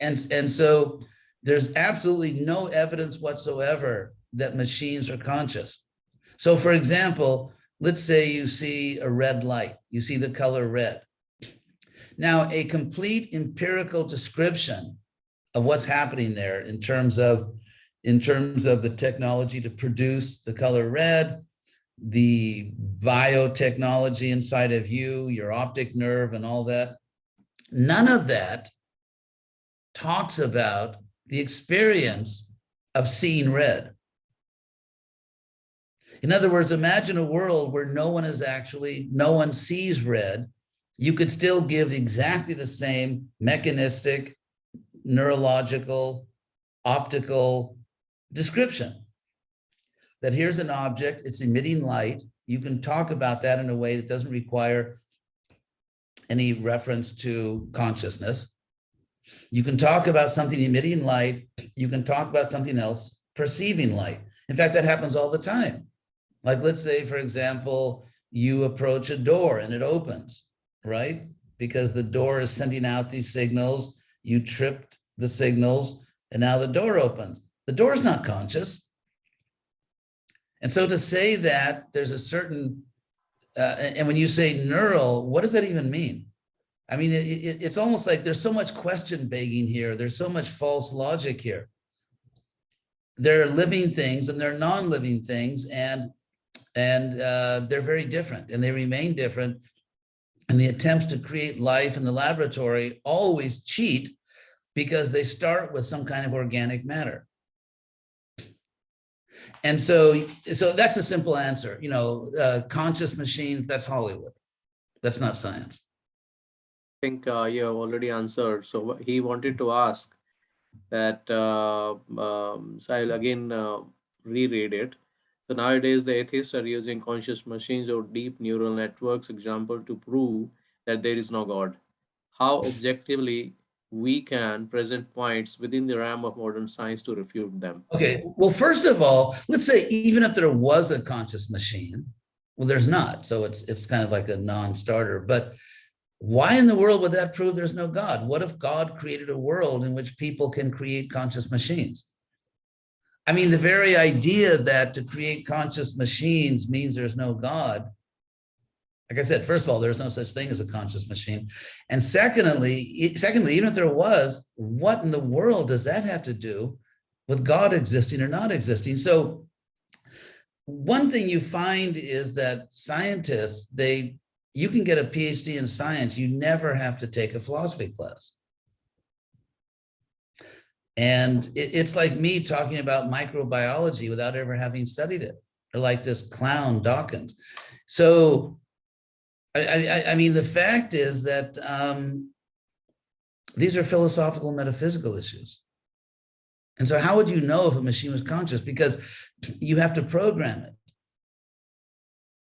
[SPEAKER 2] and so there's absolutely no evidence whatsoever that machines are conscious. So, for example, let's say you see a red light. You see the color red. Now, a complete empirical description of what's happening there in terms of the technology to produce the color red, the biotechnology inside of you, your optic nerve and all that, none of that talks about the experience of seeing red. In other words, imagine a world where no one sees red. You could still give exactly the same mechanistic, neurological, optical description. That here's an object, it's emitting light. You can talk about that in a way that doesn't require any reference to consciousness. You can talk about something emitting light. You can talk about something else perceiving light. In fact, that happens all the time. Like, let's say, for example, you approach a door and it opens, right? Because the door is sending out these signals, you tripped the signals, and now the door opens. The door is not conscious. And so to say that there's a certain, and when you say neural, what does that even mean? I mean, it's almost like there's so much question begging here. There's so much false logic here. There are living things and there are non-living things, and they're very different, and they remain different. And the attempts to create life in the laboratory always cheat because they start with some kind of organic matter. And so that's the simple answer. You know, conscious machines, that's Hollywood. That's not science.
[SPEAKER 1] I think you have already answered. So he wanted to ask that, so I'll again reread it. So nowadays, the atheists are using conscious machines or deep neural networks example to prove that there is no God. How objectively we can present points within the realm of modern science to refute them?
[SPEAKER 2] Okay, well, first of all, let's say even if there was a conscious machine, well, there's not. So it's kind of like a non-starter. But why in the world would that prove there's no God? What if God created a world in which people can create conscious machines? I mean, the very idea that to create conscious machines means there's no God. Like I said, first of all, there's no such thing as a conscious machine. And secondly, even if there was, what in the world does that have to do with God existing or not existing? So one thing you find is that scientists, you can get a PhD in science, you never have to take a philosophy class. And it's like me talking about microbiology without ever having studied it, or like this clown Dawkins. So, I mean, the fact is that these are philosophical, metaphysical issues. And so how would you know if a machine was conscious? Because you have to program it.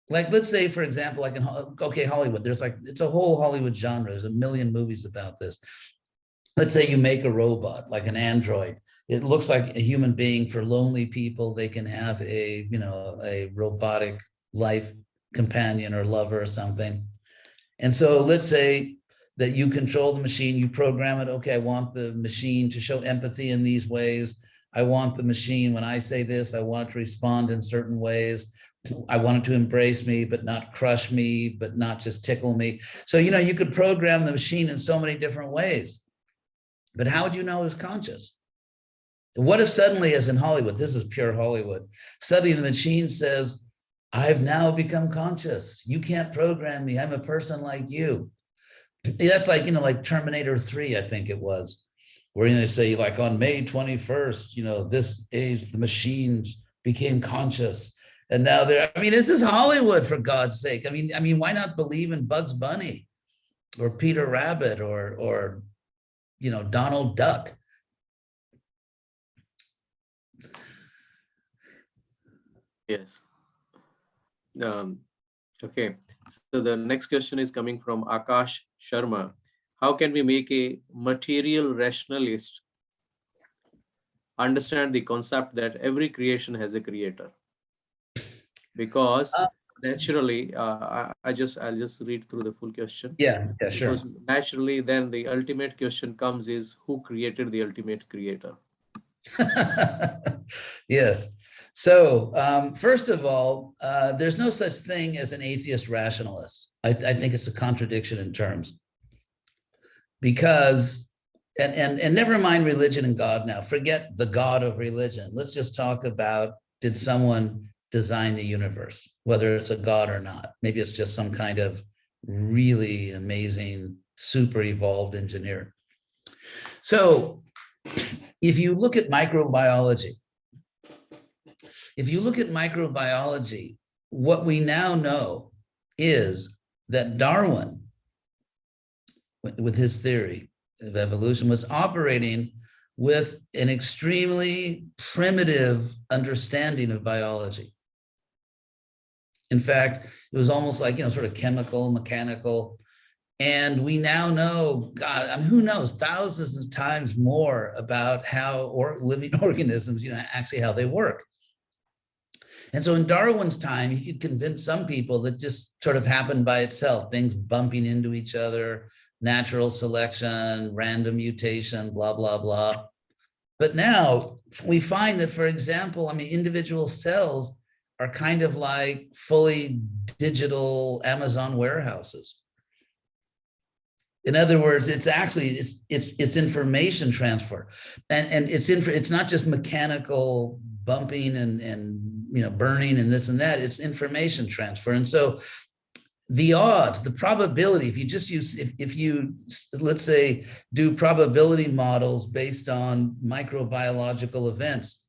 [SPEAKER 2] Like, let's say, for example, like Hollywood, it's a whole Hollywood genre. There's a million movies about this. Let's say you make a robot, like an android. It looks like a human being. For lonely people, they can have a robotic life companion or lover or something. And so let's say that you control the machine, you program it. Okay, I want the machine to show empathy in these ways. I want the machine, when I say this, I want it to respond in certain ways. I want it to embrace me, but not crush me, but not just tickle me. So, you could program the machine in so many different ways. But how would you know it's conscious? What if suddenly, as in Hollywood, this is pure Hollywood, suddenly the machine says, I've now become conscious. You can't program me. I'm a person like you. That's like, like Terminator 3, I think it was, where they say, like, on May 21st, this age, the machines became conscious. And now this is Hollywood, for God's sake. I mean, why not believe in Bugs Bunny or Peter Rabbit or Donald Duck?
[SPEAKER 1] Yes. Okay. So the next question is coming from Akash Sharma. How can we make a material rationalist understand the concept that every creation has a creator? Because naturally, I'll just read through the full question.
[SPEAKER 2] Yeah, sure.
[SPEAKER 1] Because naturally, then the ultimate question comes is, who created the ultimate creator?
[SPEAKER 2] Yes. So first of all, there's no such thing as an atheist rationalist. I think it's a contradiction in terms. Because, and never mind religion and God now, forget the God of religion. Let's just talk about, did someone design the universe, whether it's a God or not? Maybe it's just some kind of really amazing, super evolved engineer. So if you look at microbiology, what we now know is that Darwin, with his theory of evolution, was operating with an extremely primitive understanding of biology. In fact, it was almost like, sort of chemical, mechanical. And we now know, God, who knows, thousands of times more about how living organisms, actually how they work. And so in Darwin's time, he could convince some people that just sort of happened by itself, things bumping into each other, natural selection, random mutation, blah, blah, blah. But now we find that, for example, I mean, individual cells are kind of like fully digital Amazon warehouses. In other words, it's actually it's information transfer, and it's not just mechanical bumping and burning and this and that. It's information transfer, and so the odds, the probability, if you just use if you let's say do probability models based on microbiological events,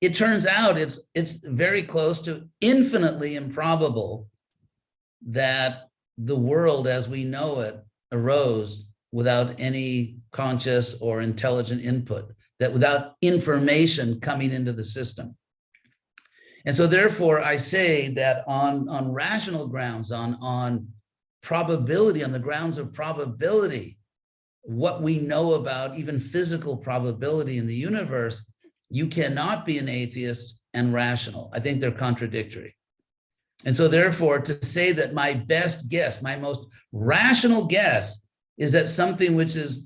[SPEAKER 2] it turns out it's very close to infinitely improbable that the world as we know it arose without any conscious or intelligent input, that without information coming into the system. And so therefore I say that on rational grounds, on probability, on the grounds of probability, what we know about even physical probability in the universe, you cannot be an atheist and rational. I think they're contradictory. And so therefore, to say that my best guess, my most rational guess is that something which is,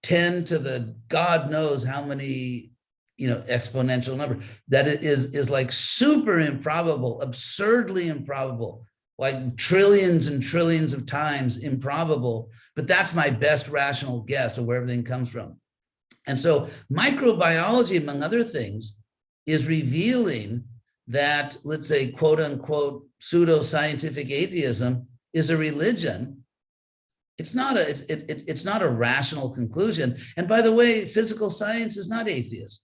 [SPEAKER 2] 10 to the God knows how many, exponential number, that it is like super improbable, absurdly improbable, like trillions and trillions of times improbable, but that's my best rational guess of where everything comes from. And so microbiology, among other things, is revealing that, let's say, quote unquote, pseudo-scientific atheism is a religion. It's not a rational conclusion. And by the way, physical science is not atheist,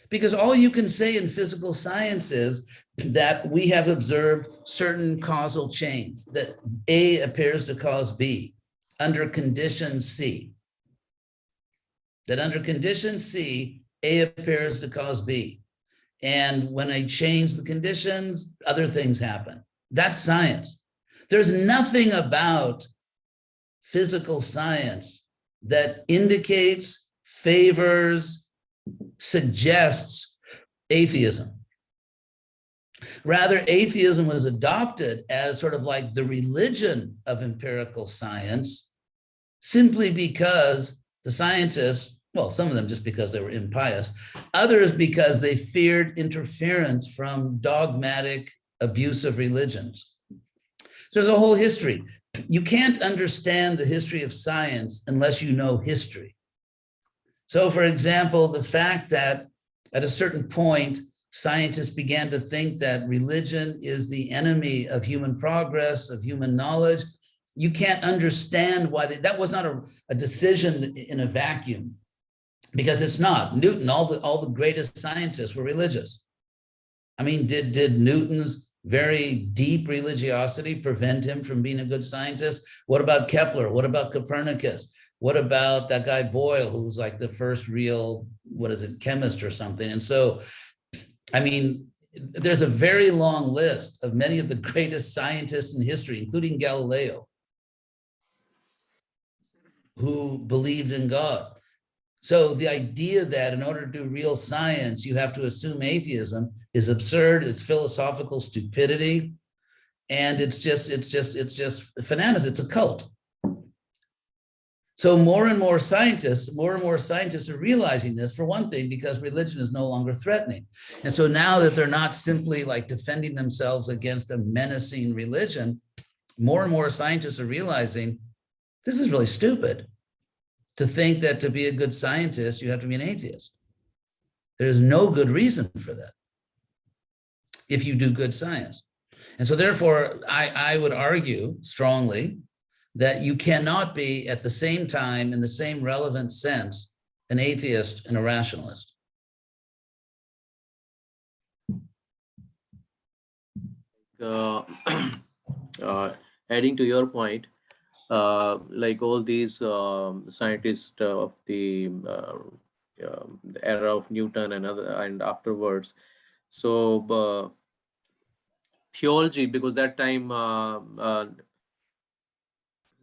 [SPEAKER 2] because all you can say in physical science is that we have observed certain causal chains, that A appears to cause B under condition C, that under condition C, A appears to cause B. And when I change the conditions, other things happen. That's science. There's nothing about physical science that indicates, favors, suggests atheism. Rather, atheism was adopted as sort of like the religion of empirical science, simply because the scientists, well, some of them just because they were impious, others because they feared interference from dogmatic, abusive religions. So there's a whole history. You can't understand the history of science unless you know history. So, for example, the fact that at a certain point, scientists began to think that religion is the enemy of human progress, of human knowledge, you can't understand why that was not a decision in a vacuum. Because it's not. Newton, all the greatest scientists were religious. I mean, did Newton's very deep religiosity prevent him from being a good scientist? What about Kepler? What about Copernicus? What about that guy Boyle, who was like the first real, chemist or something? And so, I mean, there's a very long list of many of the greatest scientists in history, including Galileo, who believed in God. So the idea that in order to do real science, you have to assume atheism is absurd. It's philosophical stupidity. And it's just fanaticism. It's a cult. So more and more scientists are realizing this, for one thing, because religion is no longer threatening. And so now that they're not simply like defending themselves against a menacing religion, more and more scientists are realizing this is really stupid. To think that to be a good scientist, you have to be an atheist. There's no good reason for that if you do good science. And so therefore, I would argue strongly that you cannot be at the same time, in the same relevant sense, an atheist and a rationalist.
[SPEAKER 1] Adding to your point, like all these scientists of the era of Newton and afterwards. So theology, because that time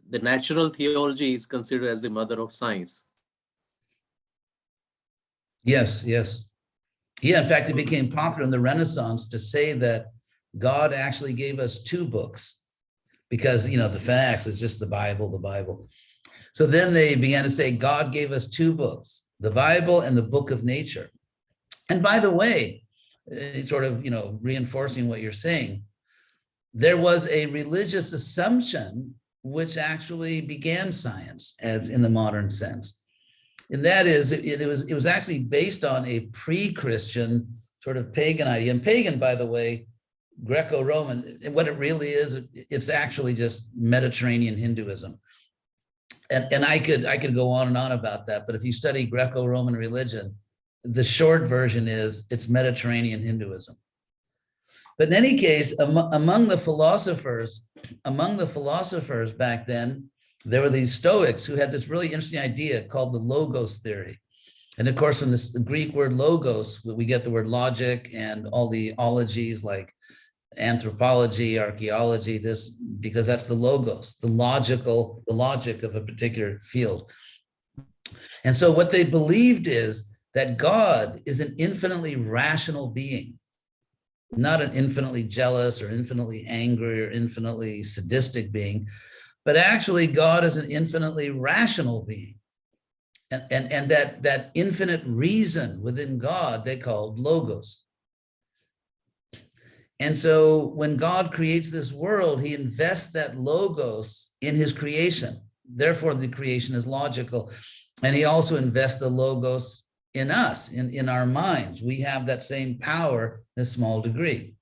[SPEAKER 1] the natural theology is considered as the mother of science.
[SPEAKER 2] Yes, yes. Yeah, in fact, it became popular in the Renaissance to say that God actually gave us two books because, the fanatics is just the Bible, the Bible. So then they began to say God gave us two books, the Bible and the book of nature. And by the way, sort of, reinforcing what you're saying, there was a religious assumption which actually began science as in the modern sense. And that is, it was actually based on a pre-Christian sort of pagan idea. And pagan, by the way, Greco-Roman, what it really is, it's actually just Mediterranean Hinduism. And I could go on and on about that, but if you study Greco-Roman religion, the short version is it's Mediterranean Hinduism. But in any case, among the philosophers back then, there were these Stoics who had this really interesting idea called the logos theory. And of course, from the Greek word logos, we get the word logic and all the ologies like anthropology, archaeology, this, because that's the logos, the logic of a particular field. And so what they believed is that God is an infinitely rational being, not an infinitely jealous or infinitely angry or infinitely sadistic being, but actually God is an infinitely rational being. And that infinite reason within God, they called logos. And so when God creates this world, he invests that logos in his creation. Therefore, the creation is logical. And he also invests the logos in us, in our minds. We have that same power in a small degree.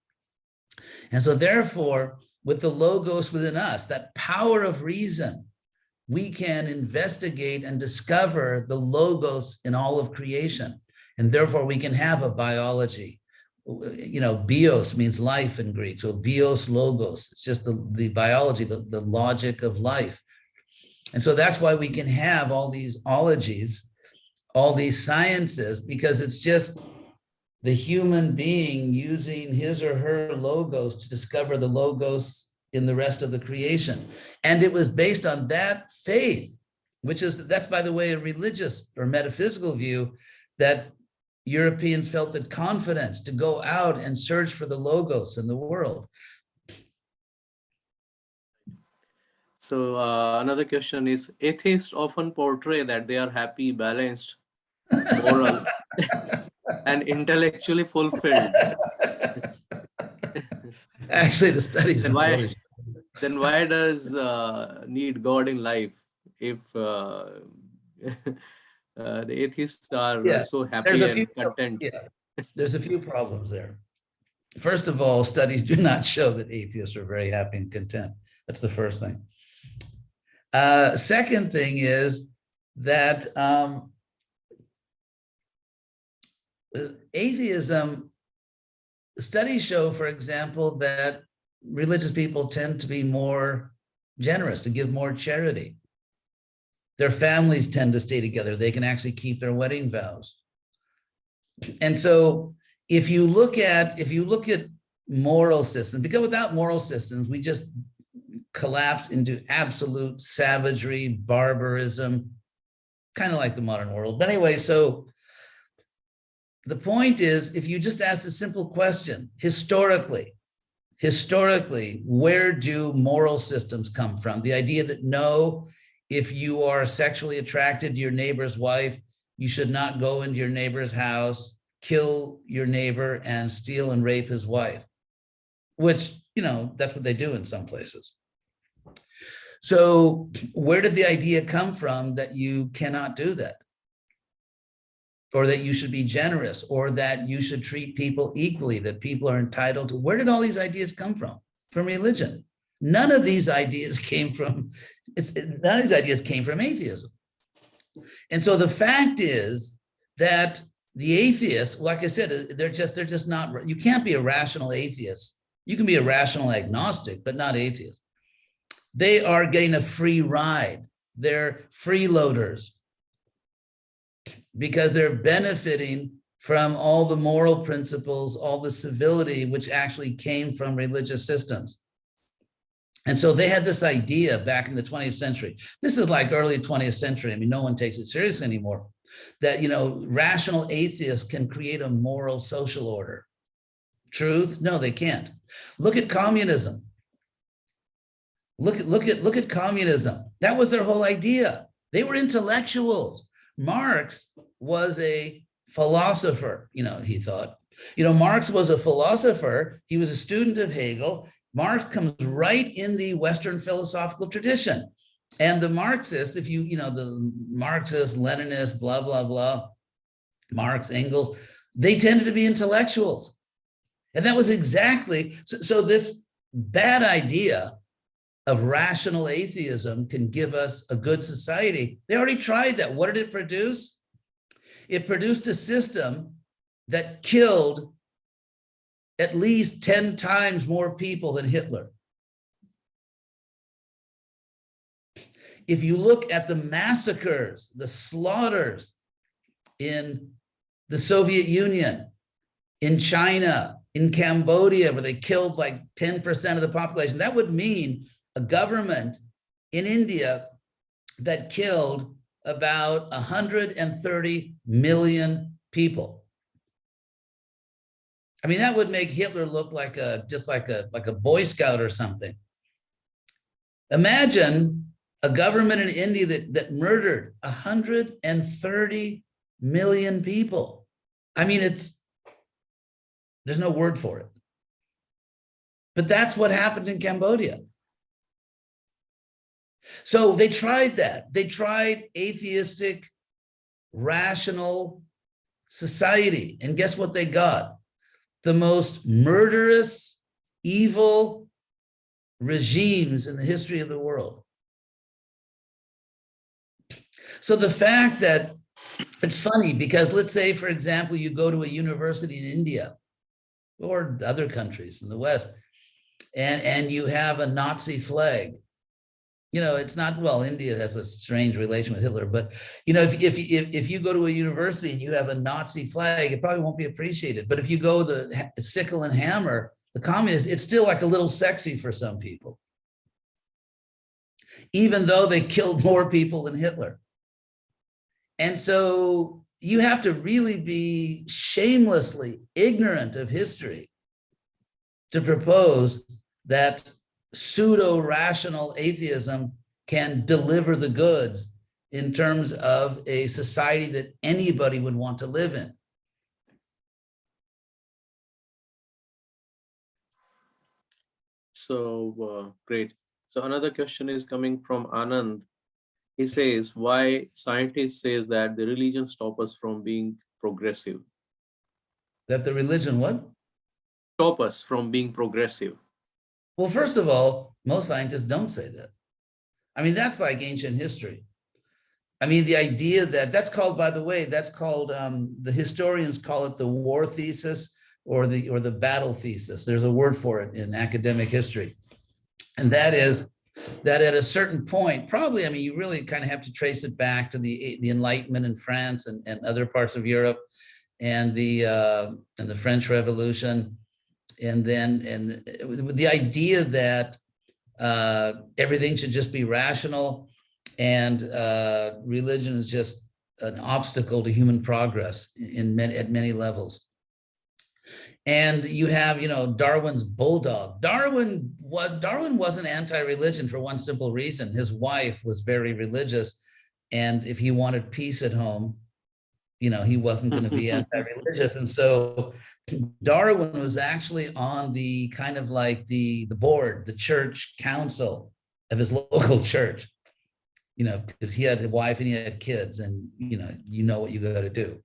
[SPEAKER 2] And so therefore, with the logos within us, that power of reason, we can investigate and discover the logos in all of creation. And therefore, we can have a biology. Bios means life in Greek. So bios logos, it's just the biology, the logic of life. And so that's why we can have all these ologies, all these sciences, because it's just the human being using his or her logos to discover the logos in the rest of the creation. And it was based on that faith, that's, by the way, a religious or metaphysical view, that Europeans felt that confidence to go out and search for the logos in the world.
[SPEAKER 1] So another question is, atheists often portray that they are happy, balanced, moral, and intellectually fulfilled.
[SPEAKER 2] Actually, the studies
[SPEAKER 1] then why does need God in life if the atheists are so happy and content?
[SPEAKER 2] Yeah, there's a few problems there. First of all, studies do not show that atheists are very happy and content. That's the first thing. Second thing is that atheism, studies show, for example, that religious people tend to be more generous, to give more charity. Their families tend to stay together. They can actually keep their wedding vows. And so if you look at moral systems, because without moral systems, we just collapse into absolute savagery, barbarism, kind of like the modern world. But anyway, so the point is, if you just ask a simple question, historically, where do moral systems come from? The idea that no, if you are sexually attracted to your neighbor's wife, you should not go into your neighbor's house, kill your neighbor, and steal and rape his wife, which, that's what they do in some places. So where did the idea come from that you cannot do that? Or that you should be generous, or that you should treat people equally, that people are entitled to? Where did all these ideas come from? From religion. None of these ideas came from atheism. And so the fact is that the atheists, like I said, they're just not, you can't be a rational atheist. You can be a rational agnostic, but not atheist. They are getting a free ride. They're freeloaders because they're benefiting from all the moral principles, all the civility, which actually came from religious systems. And so they had this idea back in the 20th century. This is like early 20th century. I mean, no one takes it seriously anymore. that, you know, rational atheists can create a moral social order. Truth? No, they can't. Look at communism. Look at communism. That was their whole idea. They were intellectuals. Marx was a philosopher, you know, he thought. You know, Marx was a philosopher. He was a student of Hegel. Marx comes right in the Western philosophical tradition. And the Marxists, if you know, the Marxists, Leninists, blah, blah, blah, Marx, Engels, they tended to be intellectuals. And that was exactly, so this bad idea of rational atheism can give us a good society. They already tried that. What did it produce? It produced a system that killed at least 10 times more people than Hitler. If you look at the massacres, the slaughters in the Soviet Union, in China, in Cambodia, where they killed like 10% of the population, that would mean a government in India that killed about 130 million people. I mean, that would make Hitler look like just like a Boy Scout or something. Imagine a government in India that murdered 130 million people. I mean, there's no word for it. But that's what happened in Cambodia. So they tried that. They tried atheistic, rational society. And guess what they got? The most murderous, evil regimes in the history of the world. So the fact that, it's funny because let's say, for example, you go to a university in India or other countries in the West, and you have a Nazi flag. You know, it's not, well, India has a strange relation with Hitler, but, you know, if you go to a university and you have a Nazi flag, it probably won't be appreciated. But if you go the sickle and hammer, the communists, it's still like a little sexy for some people, even though they killed more people than Hitler. And so you have to really be shamelessly ignorant of history to propose that pseudo-rational atheism can deliver the goods in terms of a society that anybody would want to live in.
[SPEAKER 1] So great. So another question is coming from Anand. He says, why scientists says that the religion stop us from being progressive?
[SPEAKER 2] That the religion what?
[SPEAKER 1] Stop us from being progressive.
[SPEAKER 2] Well, first of all, most scientists don't say that. I mean, that's like ancient history. I mean, the idea that's called, by the way, that's called, the historians call it the war thesis or the battle thesis. There's a word for it in academic history. And that is that at a certain point, probably, I mean, you really kind of have to trace it back to the Enlightenment in France and other parts of Europe and the French Revolution. And the idea that everything should just be rational and religion is just an obstacle to human progress at many levels. And you have, you know, Darwin's bulldog. Darwin wasn't anti-religion for one simple reason. His wife was very religious. And if he wanted peace at home, you know, he wasn't going to be anti-religious. And so Darwin was actually on the kind of like the board, the church council of his local church, you know, because he had a wife and he had kids and, you know what you got to do.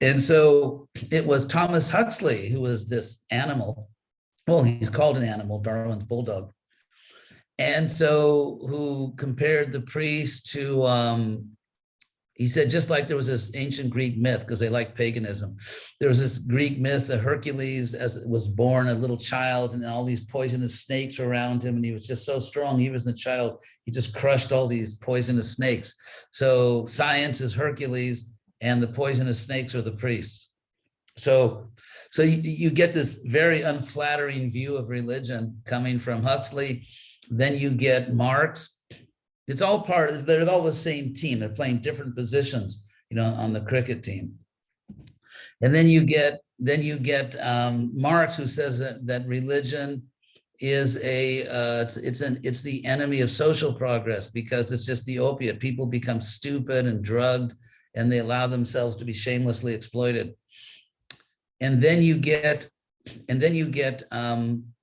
[SPEAKER 2] And so it was Thomas Huxley, who was this animal. Well, he's called an animal, Darwin's bulldog. And so who compared the priest to, he said, just like there was this ancient Greek myth, because they like paganism. There was this Greek myth that Hercules, as it was born, a little child, and all these poisonous snakes were around him. And he was just so strong. He was the child. He just crushed all these poisonous snakes. So science is Hercules, and the poisonous snakes are the priests. So you get this very unflattering view of religion coming from Huxley. Then you get Marx. It's all they're all the same team. They're playing different positions on the cricket team. And then you get Marx, who says that religion is it's the enemy of social progress because it's just the opiate. People become stupid and drugged, and they allow themselves to be shamelessly exploited. And then you get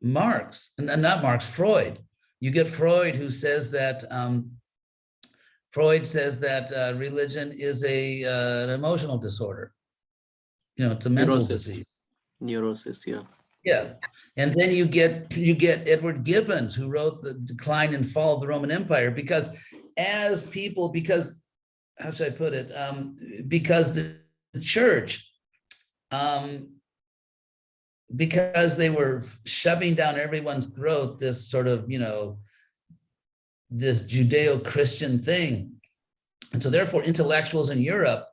[SPEAKER 2] Marx, not Marx, Freud. You get Freud, who says that religion is an emotional disorder. It's a mental disease.
[SPEAKER 1] Neurosis, yeah.
[SPEAKER 2] Yeah. And then you get Edward Gibbons, who wrote The Decline and Fall of the Roman Empire, because how should I put it? Because the church, because they were shoving down everyone's throat this sort of, this Judeo-Christian thing. And so therefore intellectuals in Europe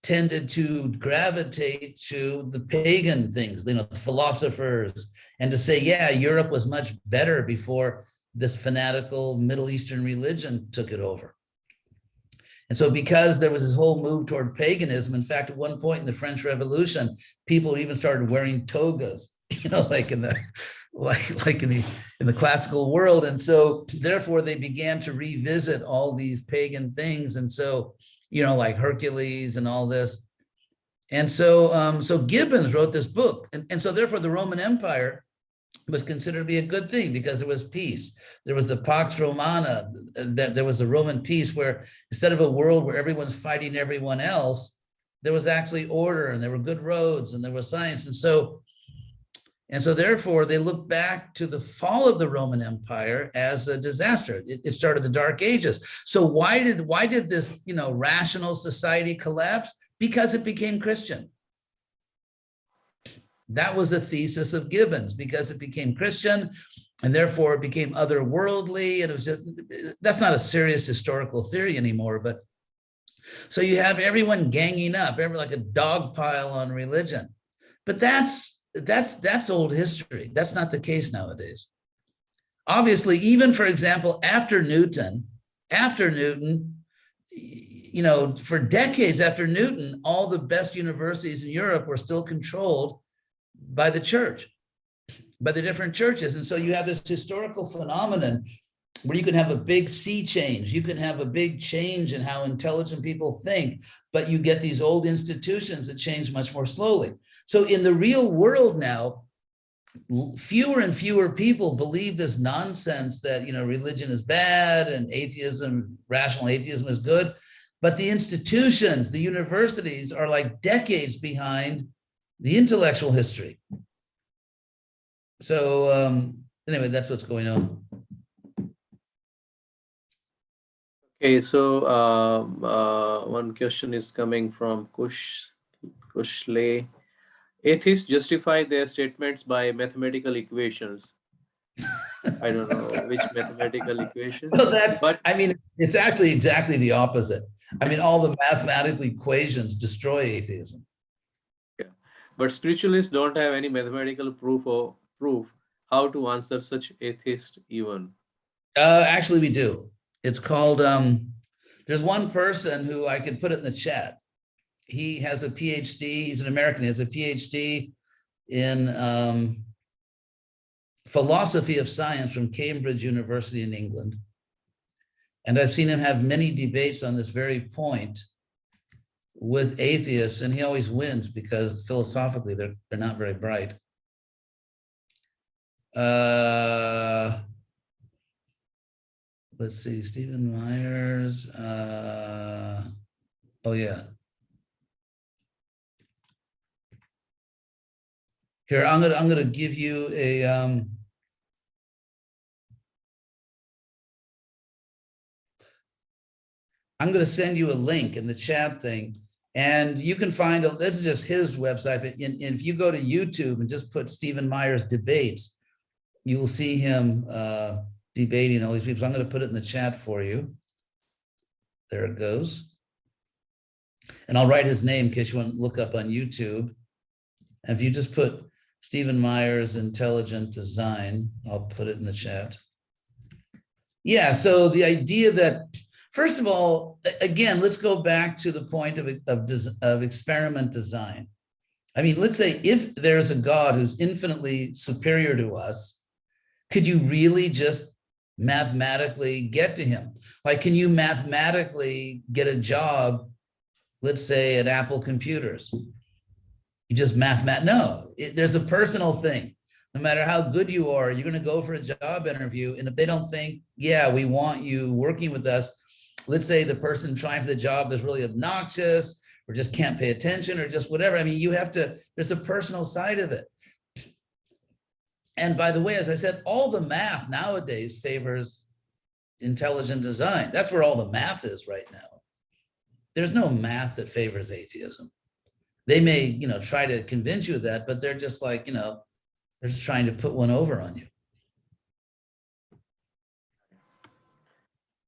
[SPEAKER 2] tended to gravitate to the pagan things, the philosophers, and to say, yeah, Europe was much better before this fanatical Middle Eastern religion took it over. And so because there was this whole move toward paganism, in fact, at one point in the French Revolution, people even started wearing togas, like in the classical world. And so therefore they began to revisit all these pagan things. And so, like Hercules and all this. And so Gibbons wrote this book. And so therefore the Roman Empire was considered to be a good thing because there was peace. There was the Pax Romana, there was the Roman peace, where instead of a world where everyone's fighting everyone else, there was actually order, and there were good roads, and there was science. And so therefore they look back to the fall of the Roman Empire as a disaster. It started the Dark Ages. So why did this, rational society collapse? Because it became Christian. That was the thesis of Gibbons, because it became Christian, and therefore it became otherworldly. And it was that's not a serious historical theory anymore. But so you have everyone ganging up, like a dog pile on religion. But that's old history. That's not the case nowadays. Obviously, even, for example, after Newton, for decades after Newton, all the best universities in Europe were still controlled by the church, by the different churches. And so you have this historical phenomenon where you can have a big sea change. You can have a big change in how intelligent people think, but you get these old institutions that change much more slowly. So in the real world now, fewer and fewer people believe this nonsense that, religion is bad and rational atheism is good. But the institutions, the universities, are like decades behind the intellectual history. So anyway, that's what's going on.
[SPEAKER 1] Okay, so one question is coming from Kushle. Atheists justify their statements by mathematical equations. I don't know which mathematical equations.
[SPEAKER 2] Well, it's actually exactly the opposite. All the mathematical equations destroy atheism.
[SPEAKER 1] Yeah. But spiritualists don't have any mathematical proof how to answer such atheist even.
[SPEAKER 2] Actually, we do. It's called, there's one person who I could put it in the chat. He has a PhD, he's an American, he has a PhD in philosophy of science from Cambridge University in England. And I've seen him have many debates on this very point with atheists, and he always wins because philosophically they're not very bright. Let's see, Stephen Myers. Oh yeah. Here, I'm gonna give you a I'm going to send you a link in the chat thing, and you can find, this is just his website, but if you go to YouTube and just put Stephen Myers debates, you will see him debating all these people. So I'm going to put it in the chat for you. There it goes. And I'll write his name in case you want to look up on YouTube. And if you just put Stephen Myers Intelligent Design, I'll put it in the chat. Yeah, so the idea that, First of all, again, let's go back to the point of experiment design. I mean, let's say if there's a God who's infinitely superior to us, could you really just mathematically get to him? Like, can you mathematically get a job, let's say at Apple Computers? You just no, there's a personal thing. No matter how good you are, you're going to go for a job interview. And if they don't think, yeah, we want you working with us, let's say the person trying for the job is really obnoxious or just can't pay attention or just whatever. I mean, you have to, there's a personal side of it. And by the way, as I said, all the math nowadays favors intelligent design. That's where all the math is right now. There's no math that favors atheism. They may, try to convince you of that, but they're just like, they're just trying to put one over on you.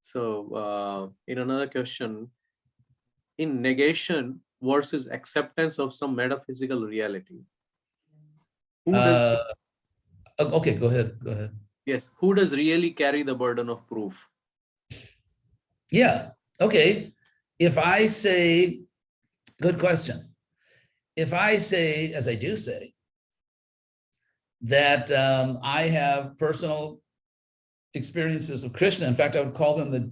[SPEAKER 1] So in another question, in negation versus acceptance of some metaphysical reality, who does
[SPEAKER 2] okay, go ahead.
[SPEAKER 1] Yes, who does really carry the burden of proof?
[SPEAKER 2] Yeah, okay. If I say, good question. If I say, as I do say, that I have personal experiences of Krishna, in fact, I would call them the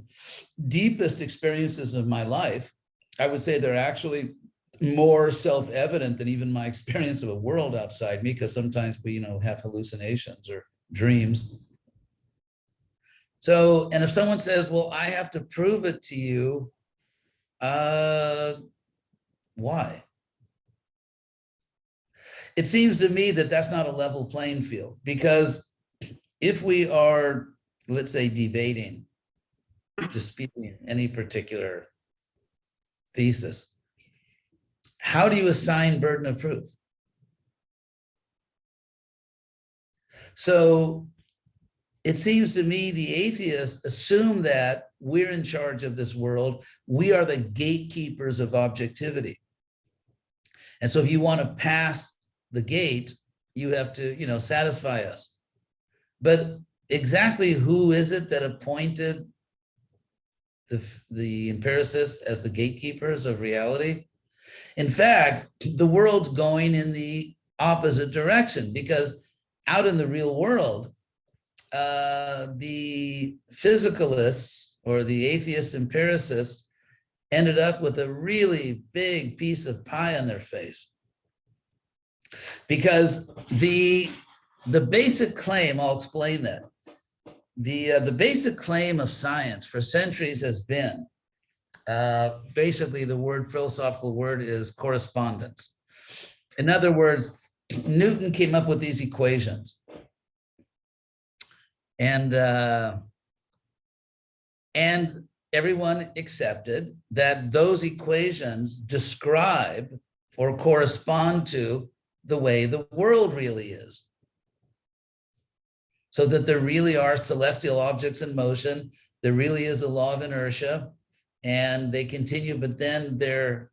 [SPEAKER 2] deepest experiences of my life, I would say they're actually more self-evident than even my experience of a world outside me, because sometimes we, have hallucinations or dreams. So, and if someone says, well, I have to prove it to you, why? It seems to me that that's not a level playing field, because if we are, let's say, debating, disputing any particular thesis, how do you assign burden of proof? So it seems to me the atheists assume that we're in charge of this world. We are the gatekeepers of objectivity. And so if you want to pass the gate, you have to, satisfy us. But exactly who is it that appointed the empiricists as the gatekeepers of reality? In fact, the world's going in the opposite direction, because out in the real world, the physicalists or the atheist empiricists ended up with a really big piece of pie on their face. Because the basic claim, I'll explain that. The basic claim of science for centuries has been, basically the philosophical word is correspondence. In other words, Newton came up with these equations. And everyone accepted that those equations describe or correspond to the way the world really is. So that there really are celestial objects in motion, there really is a law of inertia, and they continue, but then their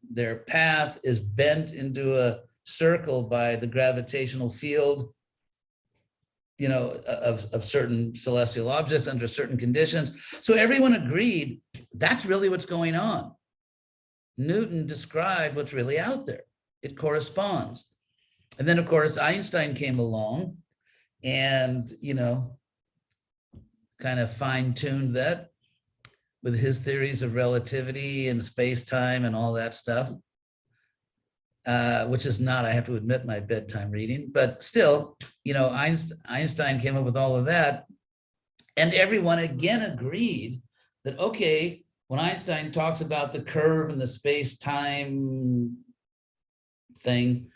[SPEAKER 2] path is bent into a circle by the gravitational field, of certain celestial objects under certain conditions. So everyone agreed that's really what's going on. Newton described what's really out there. It corresponds. And then, of course, Einstein came along and, kind of fine-tuned that with his theories of relativity and space-time and all that stuff, which is not, I have to admit, my bedtime reading. But still, Einstein came up with all of that. And everyone again agreed that, okay, when Einstein talks about the curve and the space-time thing,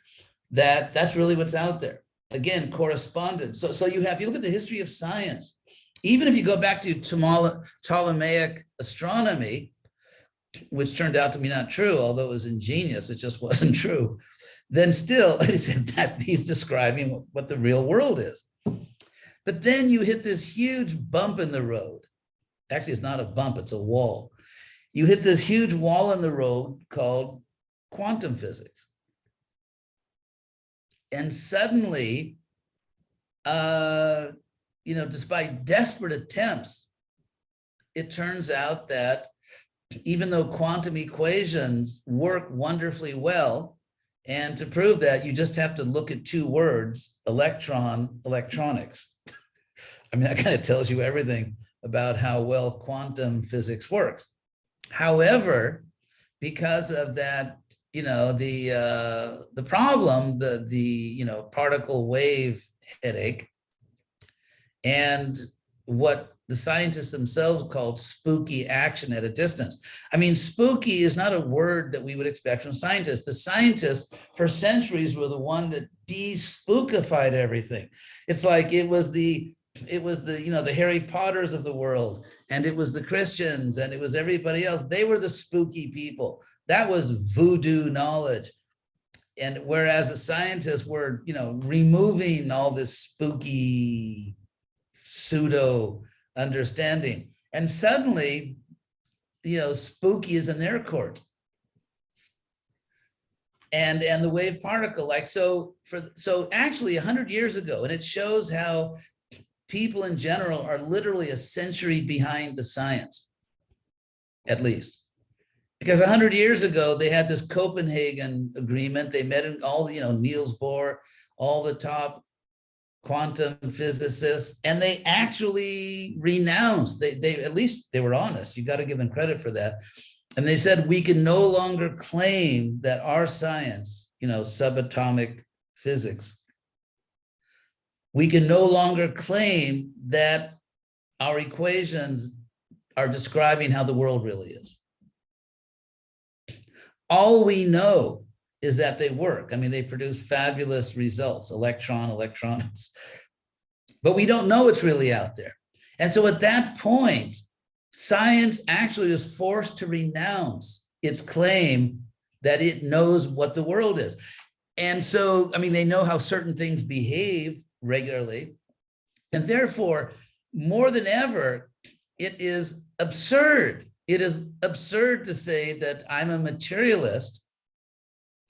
[SPEAKER 2] that's really what's out there. Again, correspondence. So you look at the history of science, even if you go back to Ptolemaic astronomy, which turned out to be not true, although it was ingenious, it just wasn't true, then still that he's describing what the real world is. But then you hit this huge bump in the road. Actually, it's not a bump, it's a wall. You hit this huge wall in the road called quantum physics. And suddenly, despite desperate attempts, it turns out that even though quantum equations work wonderfully well, and to prove that, you just have to look at two words, electron, electronics. I mean, that kind of tells you everything about how well quantum physics works. However, because of that, the problem, the particle wave headache, and what the scientists themselves called spooky action at a distance. I mean, spooky is not a word that we would expect from scientists. The scientists for centuries were the one that de-spookified everything. It's like it was the Harry Potters of the world, and it was the Christians, and it was everybody else. They were the spooky people. That was voodoo knowledge. And whereas the scientists were, removing all this spooky pseudo understanding, and suddenly, spooky is in their court. And the wave particle, so actually 100 years ago, and it shows how people in general are literally a century behind the science, at least. Because 100 years ago, they had this Copenhagen agreement. They met in all, Niels Bohr, all the top quantum physicists, and they actually renounced. They at least they were honest. You got to give them credit for that. And they said, we can no longer claim that our science, subatomic physics, we can no longer claim that our equations are describing how the world really is. All we know is that they work. I mean, they produce fabulous results, electronics, but we don't know what's really out there. And so at that point, science actually was forced to renounce its claim that it knows what the world is. And so, I mean, they know how certain things behave regularly, and therefore, more than ever, it is absurd. It is absurd to say that I'm a materialist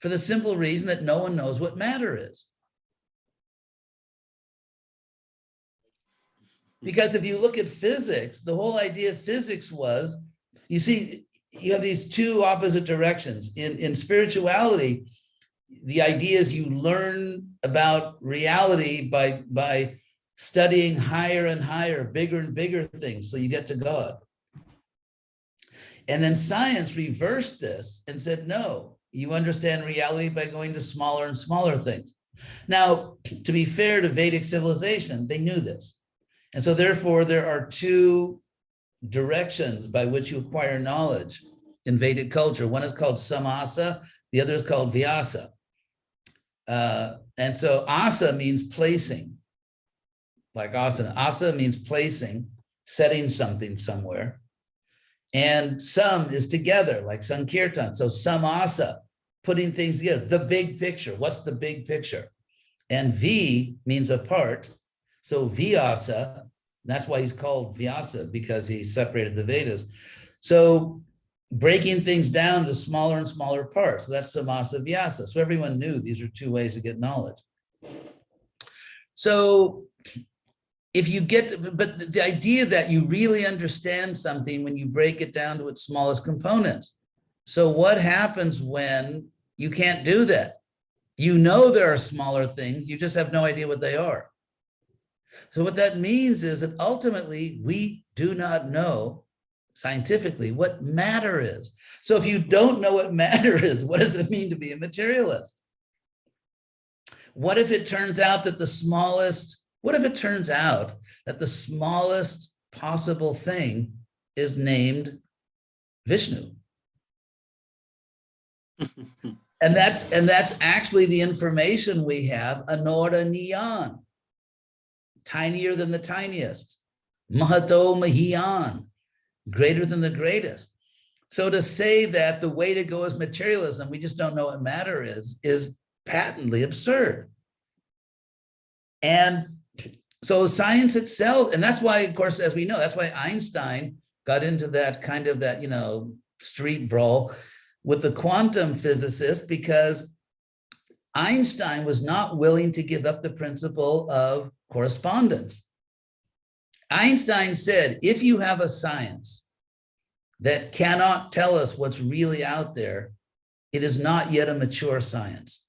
[SPEAKER 2] for the simple reason that no one knows what matter is. Because if you look at physics, the whole idea of physics was, you see, you have these two opposite directions. In spirituality, the idea is you learn about reality by studying higher and higher, bigger and bigger things, so you get to God. And then science reversed this and said, no, you understand reality by going to smaller and smaller things. Now, to be fair to Vedic civilization, they knew this. And so therefore, there are two directions by which you acquire knowledge in Vedic culture. One is called samasa, the other is called vyasa. And so asa means placing, like asana. Asa means placing, setting something somewhere. And sam is together, like sankirtan. So samasa, putting things together, the big picture. What's the big picture? And V means apart. So vyasa, that's why he's called Vyasa, because he separated the Vedas. So breaking things down to smaller and smaller parts. So that's samasa vyasa. So everyone knew these are two ways to get knowledge. So if you get, but the idea that you really understand something when you break it down to its smallest components. So what happens when you can't do that? You know there are smaller things, you just have no idea what they are. So what that means is that ultimately we do not know scientifically what matter is. So if you don't know what matter is, what does it mean to be a materialist? What if it turns out that the smallest possible thing is named Vishnu? And that's actually the information we have, Anora Niyan, tinier than the tiniest, Mahato Mahiyan, greater than the greatest. So to say that the way to go is materialism, we just don't know what matter is patently absurd. And so science itself, and that's why, of course, as we know, that's why Einstein got into that kind of that, street brawl with the quantum physicist, because Einstein was not willing to give up the principle of correspondence. Einstein said, if you have a science that cannot tell us what's really out there, it is not yet a mature science.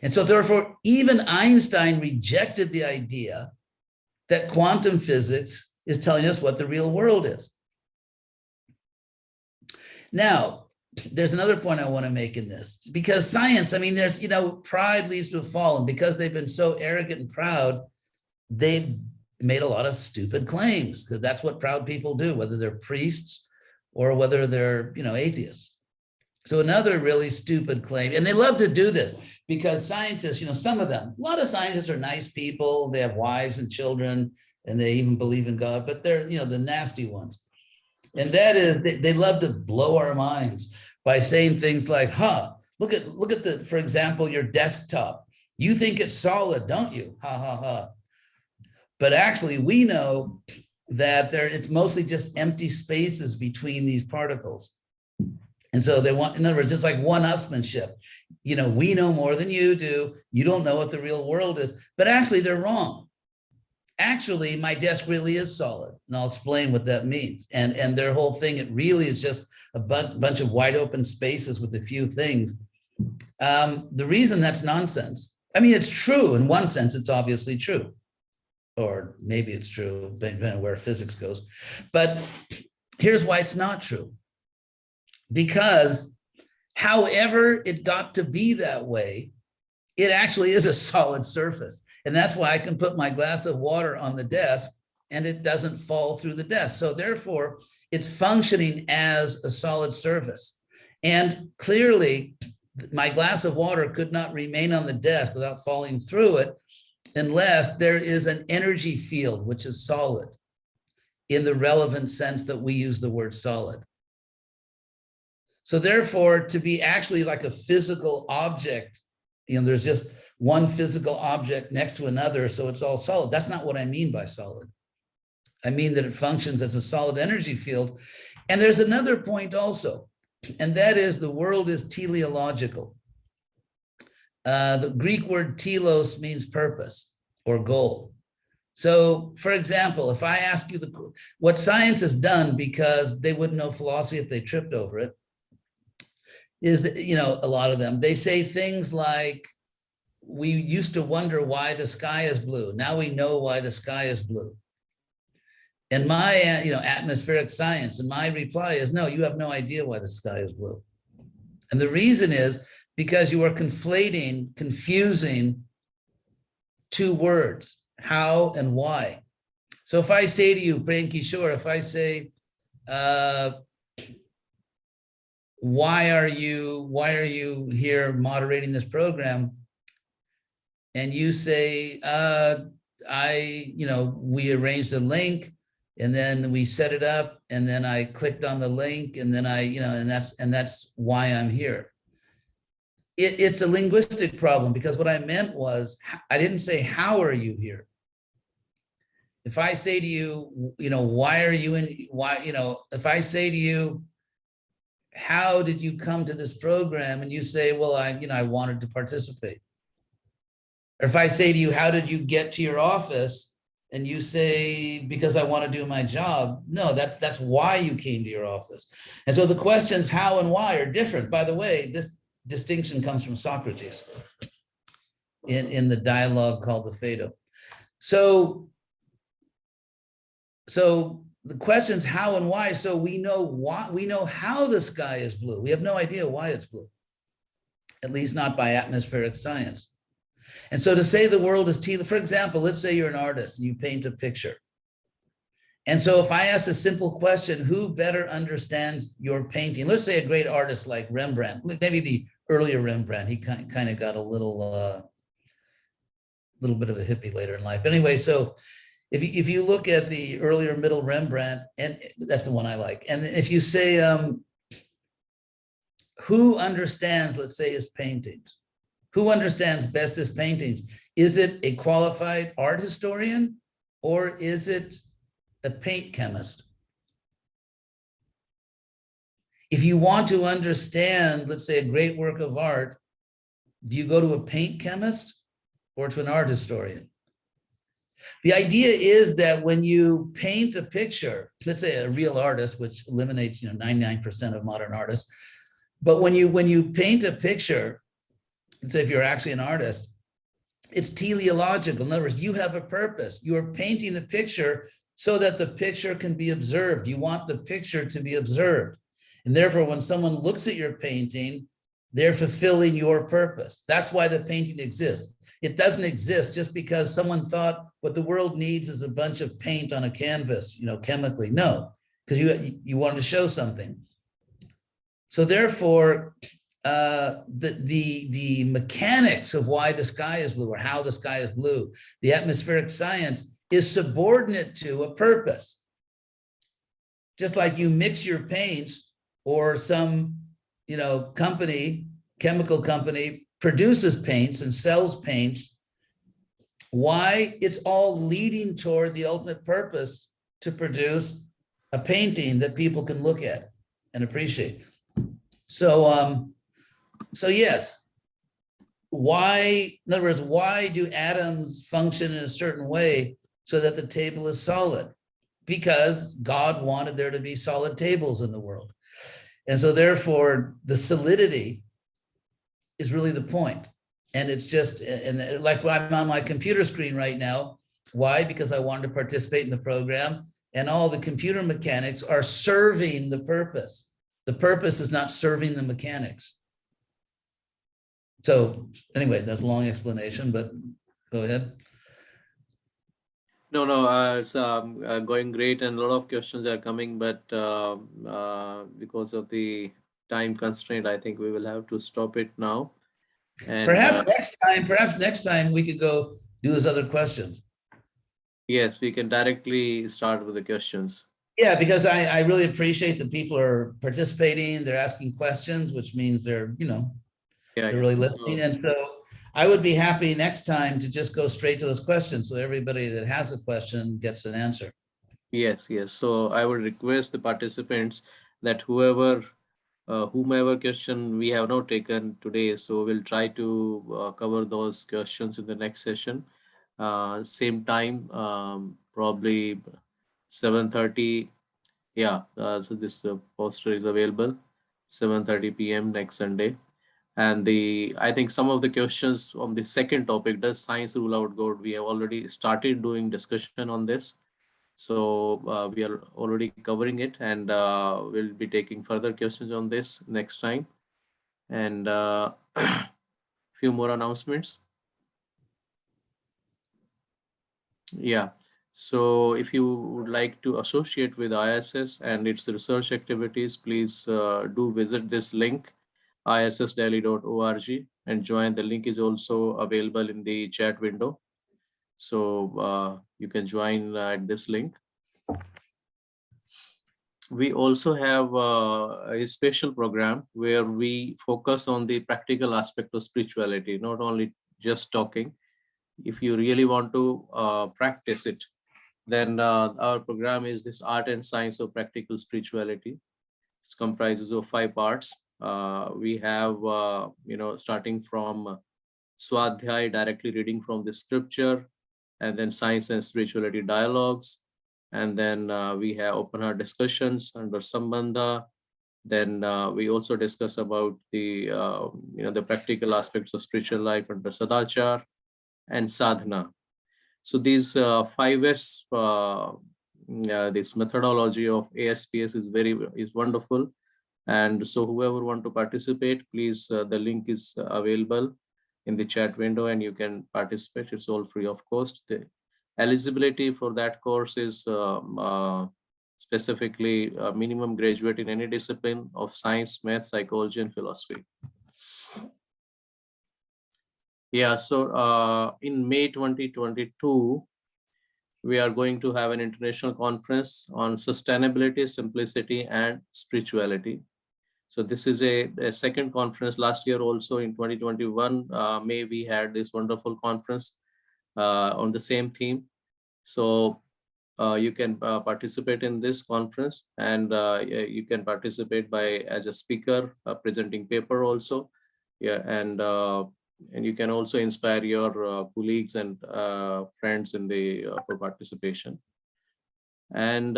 [SPEAKER 2] And so therefore, even Einstein rejected the idea that quantum physics is telling us what the real world is. Now, there's another point I want to make in this, because science, I mean, there's, pride leads to a fall. And because they've been so arrogant and proud, they've made a lot of stupid claims. That's what proud people do, whether they're priests or whether they're, atheists. So another really stupid claim, and they love to do this because scientists, some of them, a lot of scientists are nice people. They have wives and children, and they even believe in God, but they're, the nasty ones. And that is, they love to blow our minds by saying things like, look at the, for example, your desktop. You think it's solid, don't you? Ha, ha, ha. But actually, we know that it's mostly just empty spaces between these particles. And so in other words, it's like one-upsmanship. We know more than you do. You don't know what the real world is. But actually, they're wrong. Actually, my desk really is solid. And I'll explain what that means. And their whole thing, it really is just a bunch of wide open spaces with a few things. The reason that's nonsense, I mean, it's true. In one sense, it's obviously true. Or maybe it's true, depending on where physics goes. But here's why it's not true. Because however it got to be that way, it actually is a solid surface. And that's why I can put my glass of water on the desk and it doesn't fall through the desk. So therefore, it's functioning as a solid surface. And clearly, my glass of water could not remain on the desk without falling through it unless there is an energy field, which is solid in the relevant sense that we use the word solid. So therefore, to be actually like a physical object, there's just one physical object next to another, so it's all solid. That's not what I mean by solid. I mean that it functions as a solid energy field. And there's another point also, and that is the world is teleological. The Greek word telos means purpose or goal. So, for example, if I ask you what science has done, because they wouldn't know philosophy if they tripped over it, is that, a lot of them, they say things like, we used to wonder why the sky is blue. Now we know why the sky is blue. And my, atmospheric science, and my reply is, no, you have no idea why the sky is blue. And the reason is because you are confusing two words, how and why. So if I say to you, Prem Kishore, if I say, why are you here moderating this program? And you say, we arranged a link, and then we set it up, and then I clicked on the link, and then and that's why I'm here. It's a linguistic problem, because what I meant was, I didn't say, how are you here? If I say to you, why are you if I say to you, how did you come to this program? And you say, well, I wanted to participate. Or if I say to you, how did you get to your office? And you say, because I want to do my job. No, that's why you came to your office. And so the questions how and why are different. By the way, this distinction comes from Socrates in the dialogue called the Phaedo. So the questions how and why, so we know how the sky is blue. We have no idea why it's blue, at least not by atmospheric science. And so to say the world is for example, let's say you're an artist and you paint a picture. And so if I ask a simple question, who better understands your painting? Let's say a great artist like Rembrandt, maybe the earlier Rembrandt, he kind of got a little bit of a hippie later in life. Anyway, so if you look at the earlier middle Rembrandt, and that's the one I like. And if you say, who understands, let's say, his paintings? Who understands best his paintings? Is it a qualified art historian, or is it a paint chemist? If you want to understand, let's say, a great work of art, do you go to a paint chemist or to an art historian? The idea is that when you paint a picture, let's say a real artist, which eliminates 99% of modern artists, but when you paint a picture, let's say if you're actually an artist, it's teleological. In other words, you have a purpose. You are painting the picture so that the picture can be observed. You want the picture to be observed. And therefore, when someone looks at your painting, they're fulfilling your purpose. That's why the painting exists. It doesn't exist just because someone thought what the world needs is a bunch of paint on a canvas, chemically. No, because you wanted to show something. So therefore, the mechanics of why the sky is blue or how the sky is blue, the atmospheric science is subordinate to a purpose. Just like you mix your paints, or some chemical company produces paints and sells paints, why? It's all leading toward the ultimate purpose to produce a painting that people can look at and appreciate. So yes, why, in other words, why do atoms function in a certain way so that the table is solid? Because God wanted there to be solid tables in the world. And so therefore, the solidity is really the point. And it's just, and like I'm on my computer screen right now. Why? Because I wanted to participate in the program, and all the computer mechanics are serving the purpose. The purpose is not serving the mechanics. So anyway, that's a long explanation, but go ahead.
[SPEAKER 1] No, it's going great, and a lot of questions are coming, but because of the time constraint, I think we will have to stop it now. And
[SPEAKER 2] perhaps next time we could go do his other questions.
[SPEAKER 1] Yes, we can directly start with the questions.
[SPEAKER 2] Yeah, because I really appreciate that people are participating, they're asking questions, which means they're, they're really listening. And so I would be happy next time to just go straight to those questions, so everybody that has a question gets an answer.
[SPEAKER 1] Yes. So I would request the participants that whomever question we have not taken today, so we'll try to cover those questions in the next session. Same time, probably 7:30. Yeah, so this poster is available 7:30 p.m. next Sunday. And I think some of the questions on the second topic, does science rule out God? We have already started doing discussion on this. So we are already covering it, and we'll be taking further questions on this next time. And few more announcements. Yeah. So if you would like to associate with ISS and its research activities, please do visit this link, issdaily.org, and join. The link is also available in the chat window. So you can join at this link. We also have a special program where we focus on the practical aspect of spirituality, not only just talking. If you really want to practice it, then our program is this Art and Science of Practical Spirituality. It comprises of 5 parts. We have, starting from Swadhyay, directly reading from the scripture, and then Science and Spirituality dialogues. And then we have open heart discussions under Sambandha. Then we also discuss about the, the practical aspects of spiritual life under Sadachar and Sadhana. So these 5S, this methodology of ASPS is wonderful. And so whoever want to participate, please, the link is available in the chat window, and you can participate. It's all free of cost. The eligibility for that course is specifically minimum graduate in any discipline of science, math, psychology, and philosophy. Yeah, so in May 2022, we are going to have an international conference on sustainability, simplicity, and spirituality. So this is a second conference. Last year also in 2021, May, we had this wonderful conference on the same theme. So you can participate in this conference, and you can participate by as a speaker, presenting paper also. Yeah, and you can also inspire your colleagues and friends in the for participation. And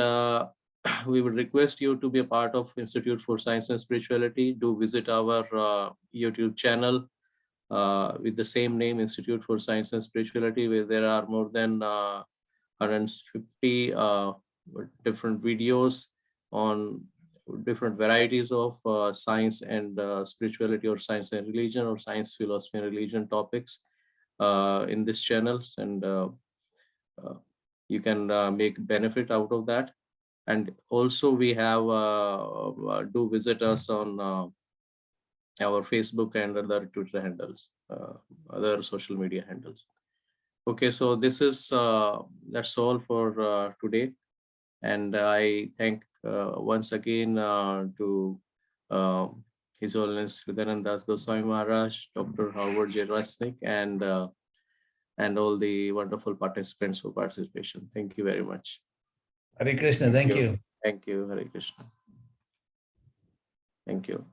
[SPEAKER 1] we would request you to be a part of Institute for Science and Spirituality. Do visit our YouTube channel with the same name, Institute for Science and Spirituality, where there are more than 150 different videos on different varieties of science and spirituality, or science and religion, or science, philosophy, and religion topics in this channels, and you can make benefit out of that. And also we have do visit us on our Facebook and other Twitter handles, other social media handles. Okay, so this is that's all for today, and I thank once again to His Holiness H.D. Goswami Maharaj, Dr. Howard Jereznik, and all the wonderful participants for participation. Thank you very much.
[SPEAKER 2] Hare Krishna, thank you.
[SPEAKER 1] Thank you, Hare Krishna. Thank you.